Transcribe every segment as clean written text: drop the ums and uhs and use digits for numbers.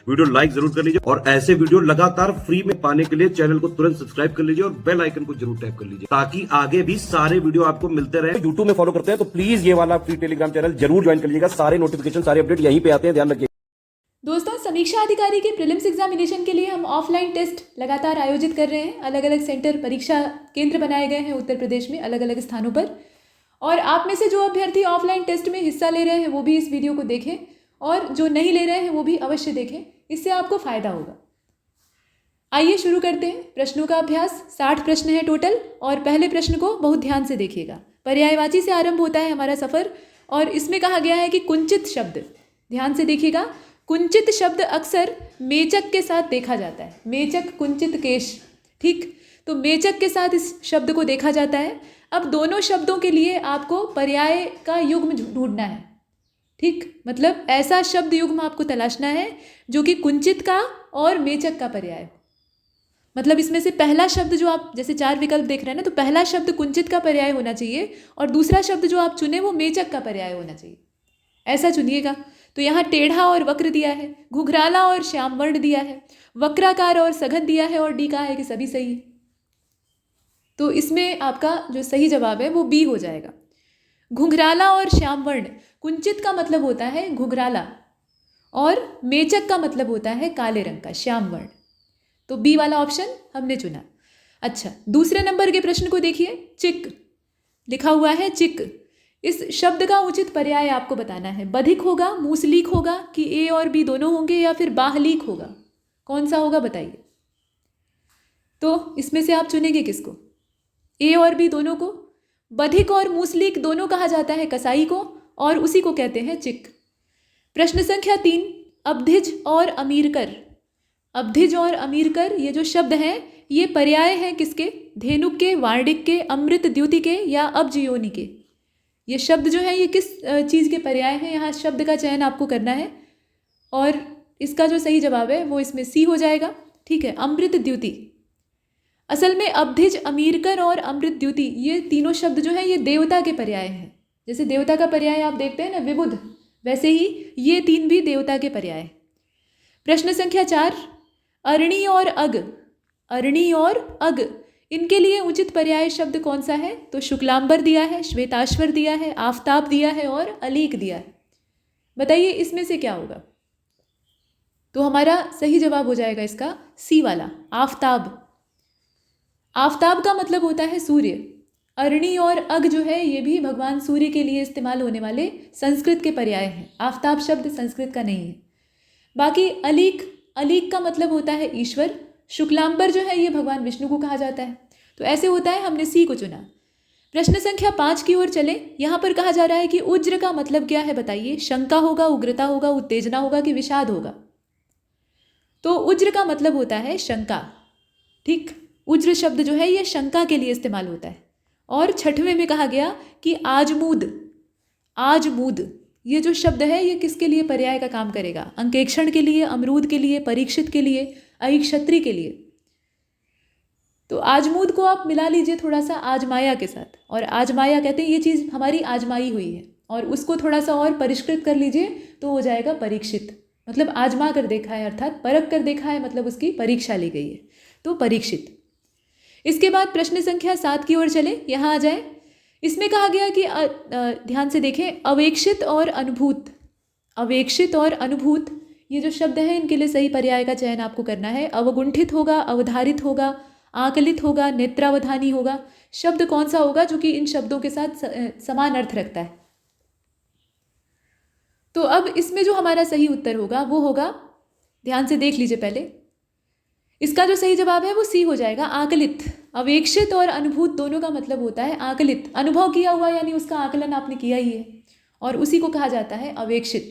Video like जरूर कर लीजिए और ऐसे वीडियो लगातार फ्री में पाने के लिए चैनल को तुरंत सब्सक्राइब कर लीजिए और बेल आइकन को जरूर टैप कर लीजिए ताकि आगे भी सारे वीडियो आपको मिलते रहे। यूट्यूब में फॉलो करते हैं तो प्लीज ये वाला फ्री टेलीग्राम चैनल जरूर ज्वाइन कर लीजिएगा। सारे नोटिफिकेशन सारे अपडेट यहीं पे आते हैं, ध्यान रखिए। दोस्तों, समीक्षा अधिकारी के प्रीलिम्स एग्जामिनेशन के लिए हम ऑफलाइन टेस्ट लगातार आयोजित कर रहे हैं। अलग अलग सेंटर परीक्षा केंद्र बनाए गए हैं उत्तर प्रदेश में अलग अलग स्थानों पर, और आप में से जो अभ्यर्थी ऑफलाइन टेस्ट में हिस्सा ले रहे हैं वो भी इस वीडियो को देखें और जो नहीं ले रहे हैं वो भी अवश्य देखें, इससे आपको फ़ायदा होगा। आइए शुरू करते हैं प्रश्नों का अभ्यास। 60 प्रश्न हैं टोटल और पहले प्रश्न को बहुत ध्यान से देखिएगा। पर्यायवाची से आरंभ होता है हमारा सफ़र और इसमें कहा गया है कि कुंचित शब्द, ध्यान से देखिएगा, कुंचित शब्द अक्सर मेचक के साथ देखा जाता है। मेचक, कुंचित, केश, ठीक, तो मेचक के साथ इस शब्द को देखा जाता है। अब दोनों शब्दों के लिए आपको पर्याय का युग्म ढूंढना है, ठीक, मतलब ऐसा शब्द युग्म आपको तलाशना है जो कि कुंचित का और मेचक का पर्याय हो। मतलब इसमें से पहला शब्द जो आप जैसे 4 विकल्प देख रहे हैं ना, तो पहला शब्द कुंचित का पर्याय होना चाहिए और दूसरा शब्द जो आप चुने वो मेचक का पर्याय होना चाहिए, ऐसा चुनिएगा। तो यहाँ टेढ़ा और वक्र दिया है, घुघराला और श्यामवर्ण दिया है, वक्राकार और सघन दिया है और डी कहा है कि सभी सही है। तो इसमें आपका जो सही जवाब है वो बी हो जाएगा। घुघराला और श्यामवर्ण, कुंचित का मतलब होता है घुघराला और मेचक का मतलब होता है काले रंग का श्यामवर्ण। तो बी वाला ऑप्शन हमने चुना। अच्छा, दूसरे नंबर के प्रश्न को देखिए। चिक लिखा हुआ है, चिक, इस शब्द का उचित पर्याय आपको बताना है। बधिक होगा, मूसलीक होगा कि ए और बी दोनों होंगे या फिर बाहलीक होगा, कौन सा होगा बताइए। तो इसमें से आप चुनेंगे किसको, ए और बी दोनों को। बधिक और मूसलीक दोनों कहा जाता है कसाई को और उसी को कहते हैं चिक। प्रश्न संख्या 3, अबधिज और अमीरकर। अबधिज और अमीरकर ये जो शब्द हैं ये पर्याय हैं किसके, धेनुक के, वार्णिक के, अमृत द्युति के या अबजियोनी के। ये शब्द जो है ये किस चीज़ के पर्याय हैं, यहाँ शब्द का चयन आपको करना है और इसका जो सही जवाब है वो इसमें सी हो जाएगा, ठीक है, अमृत द्युति। असल में अबधिज, अमीरकर और अमृत द्युति ये तीनों शब्द जो हैं ये देवता के पर्याय हैं। जैसे देवता का पर्याय आप देखते हैं ना विबुध, वैसे ही ये तीन भी देवता के पर्याय। प्रश्न संख्या 4, अरणी और अग। अरणी और अग, इनके लिए उचित पर्याय शब्द कौन सा है, तो शुक्लांबर दिया है, श्वेताश्वर दिया है, आफताब दिया है और अलीक दिया है। बताइए इसमें से क्या होगा। तो हमारा सही जवाब हो जाएगा इसका सी वाला, आफताब। आफताब का मतलब होता है सूर्य। अरणी और अग जो है ये भी भगवान सूर्य के लिए इस्तेमाल होने वाले संस्कृत के पर्याय हैं। आफताब शब्द संस्कृत का नहीं है। बाकी अलीक, अलीक का मतलब होता है ईश्वर। शुक्लांबर जो है ये भगवान विष्णु को कहा जाता है। तो ऐसे होता है, हमने सी को चुना। प्रश्न संख्या 5 की ओर चले। यहाँ पर कहा जा रहा है कि उज्र का मतलब क्या है बताइए। शंका होगा, उग्रता होगा, उत्तेजना होगा कि विषाद होगा। तो उज्र का मतलब होता है शंका, ठीक, उज्र शब्द जो है ये शंका के लिए इस्तेमाल होता है। और 6वें में कहा गया कि आजमूद, आजमूद ये जो शब्द है ये किसके लिए पर्याय का काम करेगा, अंकेक्षण के लिए, अमरूद के लिए, परीक्षित के लिए, अहिक्षत्री के लिए। तो आजमूद को आप मिला लीजिए थोड़ा सा आजमाया के साथ, और आजमाया कहते हैं ये चीज़ हमारी आजमाई हुई है, और उसको थोड़ा सा और परिष्कृत कर लीजिए तो हो जाएगा परीक्षित। मतलब आजमा कर देखा है, अर्थात परख कर देखा है, मतलब उसकी परीक्षा ली गई है, तो परीक्षित। इसके बाद प्रश्न संख्या 7 की ओर चले। यहाँ आ जाए। इसमें कहा गया कि ध्यान से देखें, अवेक्षित और अनुभूत। अवेक्षित और अनुभूत ये जो शब्द हैं इनके लिए सही पर्याय का चयन आपको करना है। अवगुंठित होगा, अवधारित होगा, आकलित होगा, नेत्रावधानी होगा। शब्द कौन सा होगा जो कि इन शब्दों के साथ समान अर्थ रखता है। तो अब इसमें जो हमारा सही उत्तर होगा वो होगा, ध्यान से देख लीजिए पहले, इसका जो सही जवाब है वो सी हो जाएगा, आकलित। अवेक्षित और अनुभूत दोनों का मतलब होता है आकलित, अनुभव किया हुआ, यानी उसका आकलन आपने किया ही है, और उसी को कहा जाता है अवेक्षित।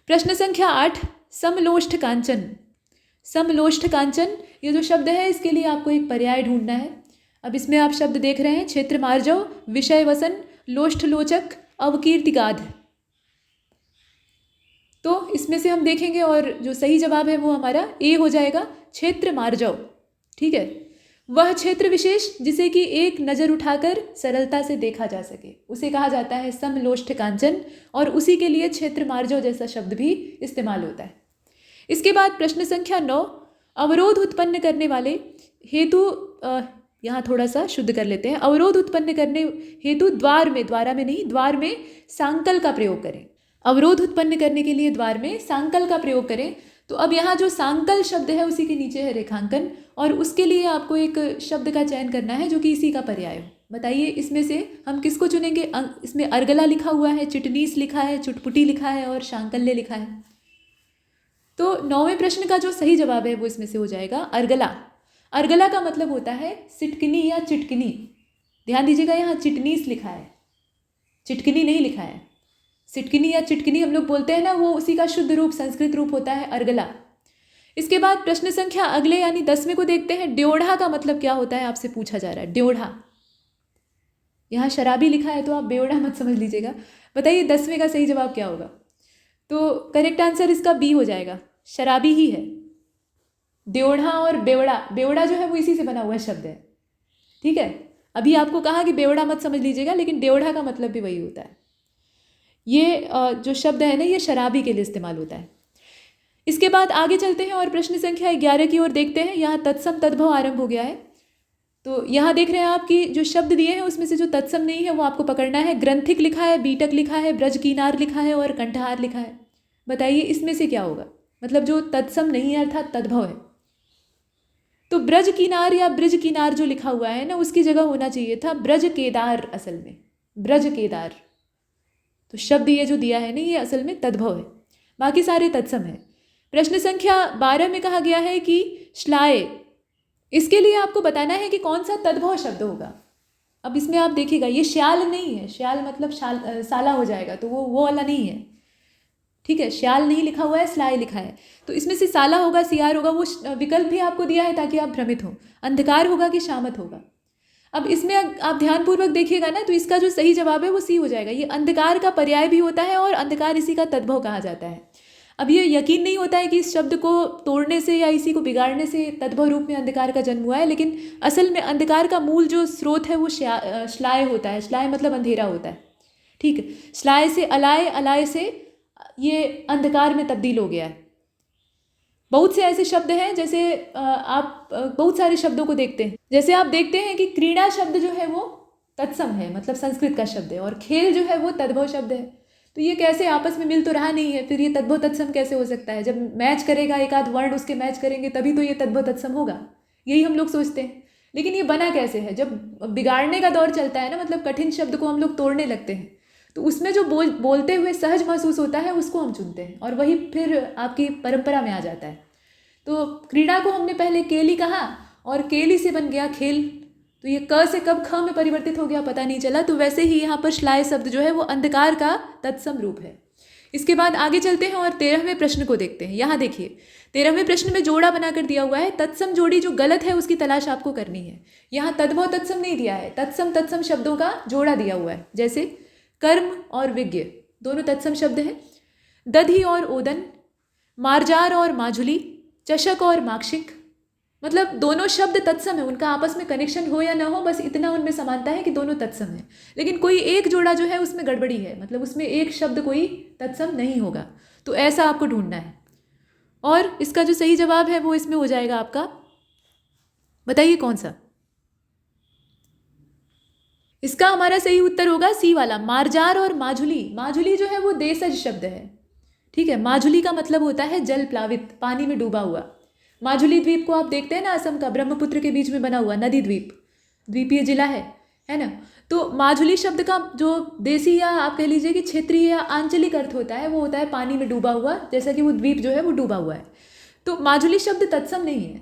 प्रश्न संख्या 8, समलोष्ठ कांचन। समलोष्ठ कांचन ये जो शब्द है इसके लिए आपको एक पर्याय ढूंढना है। अब इसमें आप शब्द देख रहे हैं, क्षेत्र मार्जव, विषय वसन, लोष्ठ लोचक, अवकीर्तिगाध। तो इसमें से हम देखेंगे और जो सही जवाब है वो हमारा ए हो जाएगा, क्षेत्र मार्जव, ठीक है। वह क्षेत्र विशेष जिसे कि एक नज़र उठाकर सरलता से देखा जा सके उसे कहा जाता है समलोष्ठ कांचन, और उसी के लिए क्षेत्र मार्जव जैसा शब्द भी इस्तेमाल होता है। इसके बाद प्रश्न संख्या 9, अवरोध उत्पन्न करने वाले हेतु, यहाँ थोड़ा सा शुद्ध कर लेते हैं। अवरोध उत्पन्न करने हेतु द्वार में, द्वारा में नहीं, द्वार में सांकल का प्रयोग करें। अवरोध उत्पन्न करने के लिए द्वार में सांकल का प्रयोग करें। तो अब यहाँ जो सांकल शब्द है उसी के नीचे है रेखांकन, और उसके लिए आपको एक शब्द का चयन करना है जो कि इसी का पर्याय हो। बताइए इसमें से हम किसको चुनेंगे? इसमें अर्गला लिखा हुआ है, चिटनीस लिखा है, चुटपुटी लिखा है और शांकल्य लिखा है। तो 9वें प्रश्न का जो सही जवाब है वो इसमें से हो जाएगा अर्गला। अर्गला का मतलब होता है सिटकनी या चिटकनी। ध्यान दीजिएगा, यहाँ चिटनीस लिखा है, चिटकनी नहीं लिखा है। सिटकनी या चिटकनी हम लोग बोलते हैं ना, वो उसी का शुद्ध रूप, संस्कृत रूप होता है अर्गला। इसके बाद प्रश्न संख्या अगले यानी 10वें को देखते हैं। ड्योढ़ा का मतलब क्या होता है आपसे पूछा जा रहा है। ड्योढ़ा, यहाँ शराबी लिखा है तो आप बेवड़ा मत समझ लीजिएगा। बताइए 10वें का सही जवाब क्या होगा? तो करेक्ट आंसर इसका बी हो जाएगा, शराबी ही है। ड्योढ़ा और बेवड़ा, बेवड़ा जो है वो इसी से बना हुआ शब्द है, ठीक है। अभी आपको कहा कि बेवड़ा मत समझ लीजिएगा, लेकिन ड्योढ़ा का मतलब भी वही होता है। ये जो शब्द है ना, ये शराबी के लिए इस्तेमाल होता है। इसके बाद आगे चलते हैं और प्रश्न संख्या 11 की ओर देखते हैं। यहाँ तत्सम तद्भव आरंभ हो गया है। तो यहाँ देख रहे हैं आप कि जो शब्द दिए हैं उसमें से जो तत्सम नहीं है वो आपको पकड़ना है। ग्रंथिक लिखा है, बीटक लिखा है, ब्रज कीनार लिखा है और कंठहार लिखा है। बताइए इसमें से क्या होगा? मतलब जो तत्सम नहीं है अर्थात तद्भव है। तो ब्रज किनार या ब्रज किनार जो लिखा हुआ है ना, उसकी जगह होना चाहिए था ब्रज केदार। असल में ब्रज केदार, तो शब्द ये जो दिया है ना, ये असल में तद्भव है, बाकी सारे तत्सम है। प्रश्न संख्या 12 में कहा गया है कि श्लाय, इसके लिए आपको बताना है कि कौन सा तद्भव शब्द होगा। अब इसमें आप देखिएगा, ये श्याल नहीं है, श्याल मतलब साला हो जाएगा, तो वो वाला नहीं है, ठीक है। श्याल नहीं लिखा हुआ है, स्लाय लिखा है, तो इसमें से साला होगा, सियार होगा। वो विकल्प भी आपको दिया है ताकि आप भ्रमित हो। अंधकार होगा कि शामत होगा। अब इसमें आप ध्यानपूर्वक देखिएगा ना, तो इसका जो सही जवाब है वो सी हो जाएगा। ये अंधकार का पर्याय भी होता है और अंधकार इसी का तद्भव कहा जाता है। अब ये यकीन नहीं होता है कि इस शब्द को तोड़ने से या इसी को बिगाड़ने से तद्भव रूप में अंधकार का जन्म हुआ है, लेकिन असल में अंधकार का मूल जो स्रोत है वो श्लाय होता है। श्लाय मतलब अंधेरा होता है, ठीक है। श्लाय से अलाय, अलाय से ये अंधकार में तब्दील हो गया है। बहुत से ऐसे शब्द हैं, जैसे आप बहुत सारे शब्दों को देखते हैं। जैसे आप देखते हैं कि क्रीड़ा शब्द जो है वो तत्सम है, मतलब संस्कृत का शब्द है, और खेल जो है वो तद्भव शब्द है। तो ये कैसे आपस में मिल तो रहा नहीं है, फिर ये तद्भव तत्सम कैसे हो सकता है? जब मैच करेगा, एक आध वर्ण उसके मैच करेंगे तभी तो ये तद्भव तत्सम होगा, यही हम लोग सोचते हैं। लेकिन ये बना कैसे है? जब बिगाड़ने का दौर चलता है ना, मतलब कठिन शब्द को हम लोग तोड़ने लगते हैं, तो उसमें जो बोलते हुए सहज महसूस होता है उसको हम चुनते हैं, और वही फिर आपकी परंपरा में आ जाता है। तो क्रीड़ा को हमने पहले केली कहा और केली से बन गया खेल, तो ये क से कब ख में परिवर्तित हो गया पता नहीं चला। तो वैसे ही यहाँ पर श्लाय शब्द जो है वो अंधकार का तत्सम रूप है। इसके बाद आगे चलते हैं और 13वें प्रश्न को देखते हैं। यहाँ देखिए 13वें प्रश्न में जोड़ा बनाकर दिया हुआ है। तत्सम जोड़ी जो गलत है उसकी तलाश आपको करनी है। यहाँ तद्भव तत्सम नहीं दिया है, तत्सम शब्दों का जोड़ा दिया हुआ है। जैसे कर्म और विज्ञ दोनों तत्सम शब्द हैं। दधि और ओदन, मार्जार और माजुली, चषक और माक्षिक, मतलब दोनों शब्द तत्सम है। उनका आपस में कनेक्शन हो या ना हो, बस इतना उनमें समानता है कि दोनों तत्सम है। लेकिन कोई एक जोड़ा जो है उसमें गड़बड़ी है, मतलब उसमें एक शब्द कोई तत्सम नहीं होगा। तो ऐसा आपको ढूंढना है, और इसका जो सही जवाब है वो इसमें हो जाएगा आपका, बताइए कौन सा? इसका हमारा सही उत्तर होगा सी वाला, मार्जार और माजुली। माजुली जो है वो देशज शब्द है, ठीक है। माजुली का मतलब होता है जल प्लावित, पानी में डूबा हुआ। माजुली द्वीप को आप देखते हैं ना, असम का ब्रह्मपुत्र के बीच में बना हुआ नदी द्वीप, द्वीपीय जिला है ना। तो माजुली शब्द का जो देसी या आप कह लीजिए कि क्षेत्रीय या आंचलिक अर्थ होता है वो होता है पानी में डूबा हुआ, जैसा कि वो द्वीप जो है वो डूबा हुआ है। तो माजुली शब्द तत्सम नहीं है।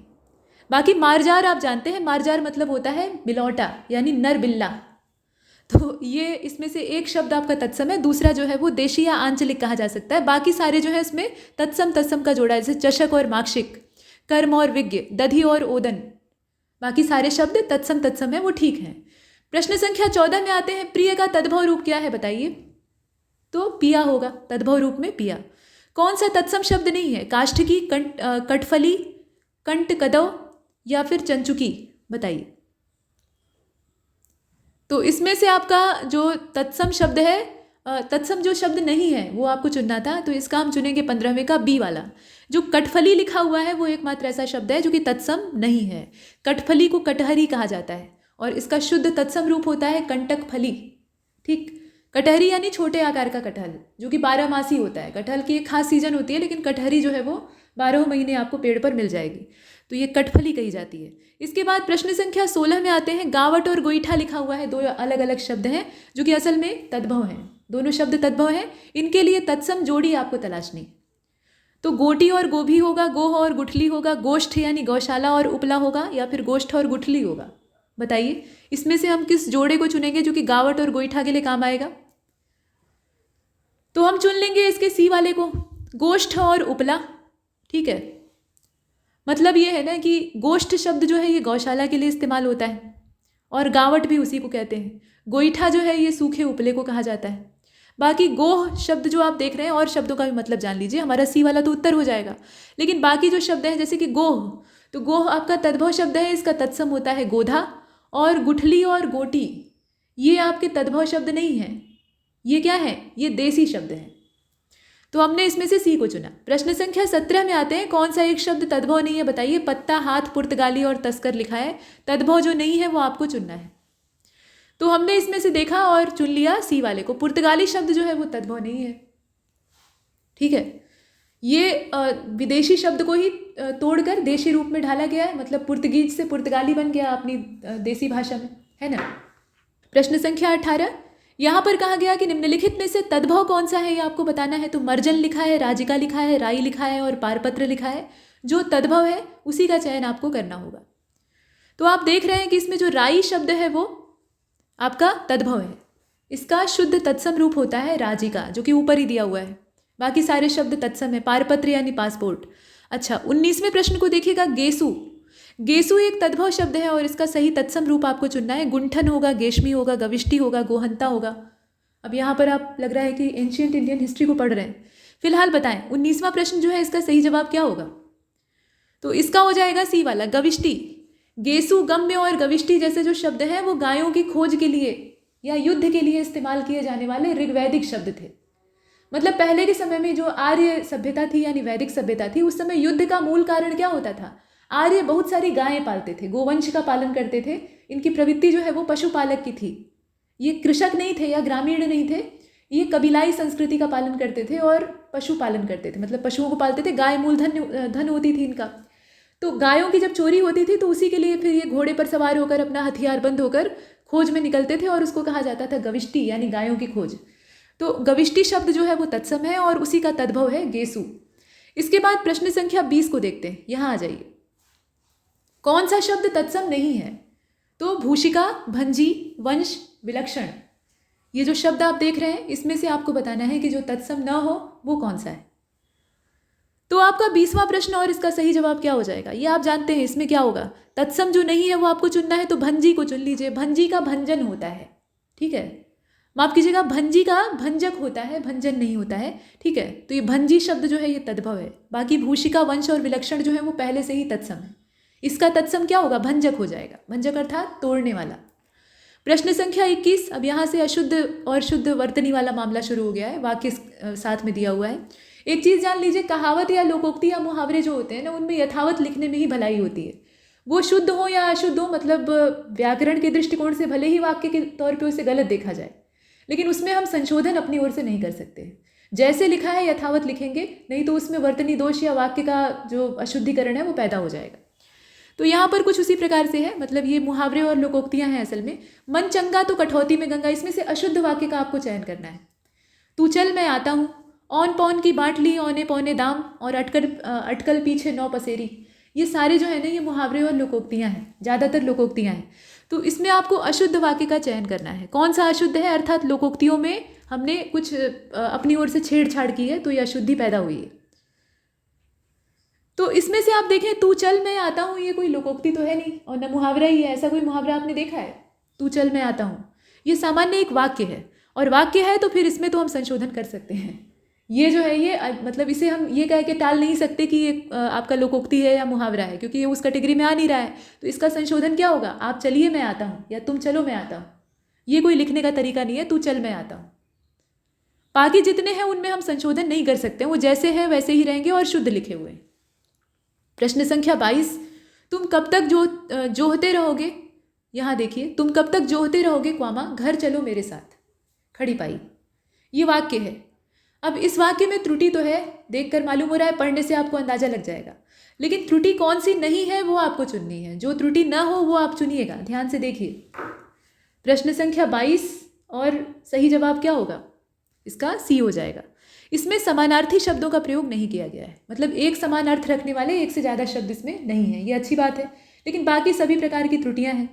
बाकी मार्जार आप जानते हैं, मार्जार मतलब होता है बिलौटा यानी नर बिल्ला। तो ये इसमें से एक शब्द आपका तत्सम है, दूसरा जो है वो देशी या आंचलिक कहा जा सकता है। बाकी सारे जो है इसमें तत्सम का जोड़ा है, जैसे चषक और माक्षिक, कर्म और विज्ञ, दधि और ओदन, बाकी सारे शब्द तत्सम है, वो ठीक हैं। प्रश्न संख्या 14 में आते हैं। प्रिय का तद्भव रूप क्या है बताइए? तो पिया होगा, तद्भव रूप में पिया। कौन सा तत्सम शब्द नहीं है? काष्ठकी, कटफली, कंट कदव या फिर चंचुकी, बताइए। तो इसमें से आपका जो तत्सम शब्द है, तत्सम जो शब्द नहीं है वो आपको चुनना था। तो इसका हम चुनेंगे 15वें का बी वाला। जो कठफली लिखा हुआ है वो एकमात्र ऐसा शब्द है जो कि तत्सम नहीं है। कठफली को कटहरी कहा जाता है और इसका शुद्ध तत्सम रूप होता है कंटक फली। ठीक, कटहरी यानी छोटे आकार का कटहल जो कि 12 मासी होता है। कटहल की एक खास सीजन होती है, लेकिन कटहरी जो है वो 12 महीने आपको पेड़ पर मिल जाएगी, तो ये कठफली कही जाती है। इसके बाद प्रश्न संख्या 16 में आते हैं। गावट और गोईठा लिखा हुआ है, दो अलग अलग शब्द हैं जो कि असल में तद्भव हैं। दोनों शब्द तद्भव हैं, इनके लिए तत्सम जोड़ी आपको तलाशनी। तो गोटी और गोभी होगा, गोह और गुठली होगा, गोष्ठ यानी गौशाला और उपला होगा, या फिर गोष्ठ और गुठली होगा। बताइए इसमें से हम किस जोड़े को चुनेंगे जो कि गावट और गोईठा के लिए काम आएगा। तो हम चुन लेंगे इसके सी वाले को, गोष्ठ और उपला। ठीक है, मतलब ये है ना कि गोष्ठ शब्द जो है ये गौशाला के लिए इस्तेमाल होता है और गावट भी उसी को कहते हैं। गोईठा जो है ये सूखे उपले को कहा जाता है। बाकी गोह शब्द जो आप देख रहे हैं, और शब्दों का भी मतलब जान लीजिए, हमारा सी वाला तो उत्तर हो जाएगा। लेकिन बाकी जो शब्द हैं जैसे कि गोह, तो गोह आपका तद्भव शब्द है, इसका तत्सम होता है गोधा। और गुठली और गोटी ये आपके तद्भव शब्द नहीं हैं, ये क्या है, ये देसी शब्द हैं। तो हमने इसमें से सी को चुना। प्रश्न संख्या 17 में आते हैं। कौन सा एक शब्द तद्भव नहीं है बताइए। पत्ता, हाथ, पुर्तगाली और तस्कर लिखा है। तद्भव जो नहीं है वो आपको चुनना है। तो हमने इसमें से देखा और चुन लिया सी वाले को। पुर्तगाली शब्द जो है वो तद्भव नहीं है। ठीक है, ये विदेशी शब्द को ही तोड़कर देशी रूप में ढाला गया है, मतलब पुर्तगीज से पुर्तगाली बन गया अपनी देसी भाषा में, है ना। प्रश्न संख्या 18, यहाँ पर कहा गया कि निम्नलिखित में से तद्भव कौन सा है ये आपको बताना है। तो मर्जन लिखा है, राजिका लिखा है, राई लिखा है और पारपत्र लिखा है। जो तद्भव है उसी का चयन आपको करना होगा। तो आप देख रहे हैं कि इसमें जो राई शब्द है वो आपका तद्भव है। इसका शुद्ध तत्सम रूप होता है राजिका, जो कि ऊपर ही दिया हुआ है। बाकी सारे शब्द तत्सम है। पारपत्र यानी पासपोर्ट। अच्छा, 19वें प्रश्न को देखिएगा। गेसु, गेसु एक तद्भव शब्द है और इसका सही तत्सम रूप आपको चुनना है। गुंठन होगा, गेशमी होगा, गविष्टि होगा, गोहंता होगा। अब यहाँ पर आप लग रहा है कि एंशियंट इंडियन हिस्ट्री को पढ़ रहे हैं। फिलहाल बताएं 19वां प्रश्न जो है इसका सही जवाब क्या होगा। तो इसका हो जाएगा सी वाला, गविष्टि। गेसु, गम्य और गविष्टि जैसे जो शब्द हैं वो गायों की खोज के लिए या युद्ध के लिए इस्तेमाल किए जाने वाले ऋग्वैदिक शब्द थे। मतलब पहले के समय में जो आर्य सभ्यता थी यानी वैदिक सभ्यता थी, उस समय युद्ध का मूल कारण क्या होता था। आर्य बहुत सारी गायें पालते थे, गोवंश का पालन करते थे। इनकी प्रवृत्ति जो है वो पशुपालक की थी। ये कृषक नहीं थे या ग्रामीण नहीं थे, ये कबीलाई संस्कृति का पालन करते थे और पशुपालन करते थे, मतलब पशुओं को पालते थे। गाय धन होती थी इनका। तो गायों की जब चोरी होती थी तो उसी के लिए फिर ये घोड़े पर सवार होकर अपना हथियारबंद होकर खोज में निकलते थे और उसको कहा जाता था गविष्टि यानी गायों की खोज। तो गविष्टि शब्द जो है वो तत्सम है और उसी का तद्भव है गेसु। इसके बाद प्रश्न संख्या 20 को देखते हैं। यहाँ आ जाइए। कौन सा शब्द तत्सम नहीं है। तो भूषिका, भंजी, वंश, विलक्षण, ये जो शब्द आप देख रहे हैं इसमें से आपको बताना है कि जो तत्सम न हो वो कौन सा है। तो आपका 20वां प्रश्न और इसका सही जवाब क्या हो जाएगा ये आप जानते हैं। इसमें क्या होगा, तत्सम जो नहीं है वो आपको चुनना है। तो भंजी को चुन लीजिए। भंजी का भंजन होता है। ठीक है, माफ कीजिएगा, भंजी का भंजक होता है, भंजन नहीं होता है। ठीक है, तो ये भंजी शब्द जो है ये तद्भव है। बाकी भूषिका, वंश और विलक्षण जो है वो पहले से ही तत्सम है। इसका तत्सम क्या होगा, भंजक हो जाएगा। भंजक अर्थात तोड़ने वाला। प्रश्न संख्या 21। अब यहाँ से अशुद्ध और शुद्ध वर्तनी वाला मामला शुरू हो गया है। वाक्य साथ में दिया हुआ है। एक चीज़ जान लीजिए, कहावत या लोकोक्ति या मुहावरे जो होते हैं ना, उनमें यथावत लिखने में ही भलाई होती है। वो शुद्ध हो या अशुद्ध हो, मतलब व्याकरण के दृष्टिकोण से भले ही वाक्य के तौर पे उसे गलत देखा जाए, लेकिन उसमें हम संशोधन अपनी ओर से नहीं कर सकते। जैसे लिखा है यथावत लिखेंगे, नहीं तो उसमें वर्तनी दोष या वाक्य का जो अशुद्धिकरण है वो पैदा हो जाएगा। तो यहाँ पर कुछ उसी प्रकार से है। मतलब ये मुहावरे और लोकोक्तियाँ हैं असल में। मन चंगा तो कठौती में गंगा, इसमें से अशुद्ध वाक्य का आपको चयन करना है। तू चल मैं आता हूँ, औन पौन की बांट ली औने पौने दाम, और अटकल पीछे 9 पसेरी, ये सारे जो है ना ये मुहावरे और लोकोक्तियाँ हैं, ज़्यादातर लोकोक्तियाँ हैं। तो इसमें आपको अशुद्ध वाक्य का चयन करना है। कौन सा अशुद्ध है, अर्थात लोकोक्तियों में हमने कुछ अपनी ओर से छेड़छाड़ की है तो ये अशुद्धि पैदा हुई है। तो इसमें से आप देखें, तू चल मैं आता हूँ, ये कोई लोकोक्ति तो है नहीं और न मुहावरा ही है। ऐसा कोई मुहावरा आपने देखा है, तू चल मैं आता हूँ? ये सामान्य एक वाक्य है, और वाक्य है तो फिर इसमें तो हम संशोधन कर सकते हैं। ये जो है ये मतलब इसे हम ये कह के टाल नहीं सकते कि ये आपका लोकोक्ति है या मुहावरा है, क्योंकि ये उस कैटेगरी में आ नहीं रहा है। तो इसका संशोधन क्या होगा, आप चलिए मैं आता हूँ या तुम चलो मैं आता हूँ। ये कोई लिखने का तरीका नहीं है, तू चल मैं आता हूँ। बाकी जितने हैं उनमें हम संशोधन नहीं कर सकते, वो जैसे हैं वैसे ही रहेंगे और शुद्ध लिखे हुए हैं। प्रश्न संख्या 22, तुम कब तक जोहते रहोगे। यहाँ देखिए, तुम कब तक जोहते रहोगे क्वामा, घर चलो मेरे साथ, खड़ी पाई। ये वाक्य है। अब इस वाक्य में त्रुटि तो है, देखकर मालूम हो रहा है, पढ़ने से आपको अंदाजा लग जाएगा, लेकिन त्रुटि कौन सी नहीं है वो आपको चुननी है। जो त्रुटि ना हो वो आप चुनिएगा। ध्यान से देखिए, प्रश्न संख्या 22 और सही जवाब क्या होगा, इसका सी हो जाएगा। इसमें समानार्थी शब्दों का प्रयोग नहीं किया गया है, मतलब एक समान अर्थ रखने वाले एक से ज़्यादा शब्द इसमें नहीं है, ये अच्छी बात है। लेकिन बाकी सभी प्रकार की त्रुटियां हैं,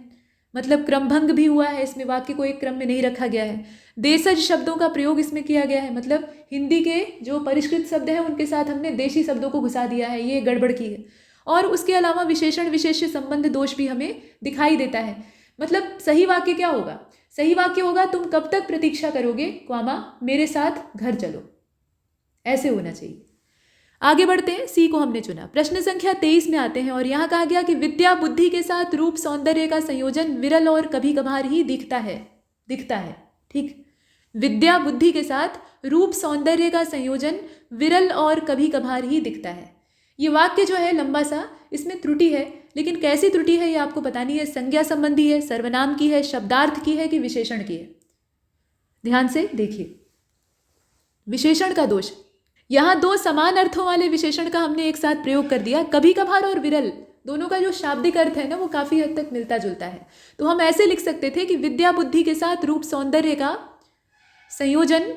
मतलब क्रमभंग भी हुआ है, इसमें वाक्य को एक क्रम में नहीं रखा गया है। देशज शब्दों का प्रयोग इसमें किया गया है, मतलब हिंदी के जो परिष्कृत शब्द हैं उनके साथ हमने देशी शब्दों को घुसा दिया है, ये गड़बड़ की है। और उसके अलावा विशेषण विशेष्य संबंध दोष भी हमें दिखाई देता है। मतलब सही वाक्य क्या होगा, सही वाक्य होगा तुम कब तक प्रतीक्षा करोगे क्वामा मेरे साथ घर चलो, ऐसे होना चाहिए। आगे बढ़ते हैं, सी को हमने चुना। प्रश्न संख्या 23 में आते हैं और यहाँ कहा गया कि विद्या बुद्धि के साथ रूप सौंदर्य का संयोजन विरल और कभी कभार ही दिखता है। ठीक, विद्या बुद्धि के साथ रूप सौंदर्य का संयोजन विरल और कभी कभार ही दिखता है। ये वाक्य जो है लंबा सा, इसमें त्रुटि है, लेकिन कैसी त्रुटि है ये आपको बतानी है। संज्ञा संबंधी है, सर्वनाम की है, शब्दार्थ की है कि विशेषण की है। ध्यान से देखिए, विशेषण का दोष, यहाँ दो समान अर्थों वाले विशेषण का हमने एक साथ प्रयोग कर दिया। कभी कभार और विरल दोनों का जो शाब्दिक अर्थ है ना वो काफ़ी हद तक मिलता जुलता है। तो हम ऐसे लिख सकते थे कि विद्या बुद्धि के साथ रूप सौंदर्य का संयोजन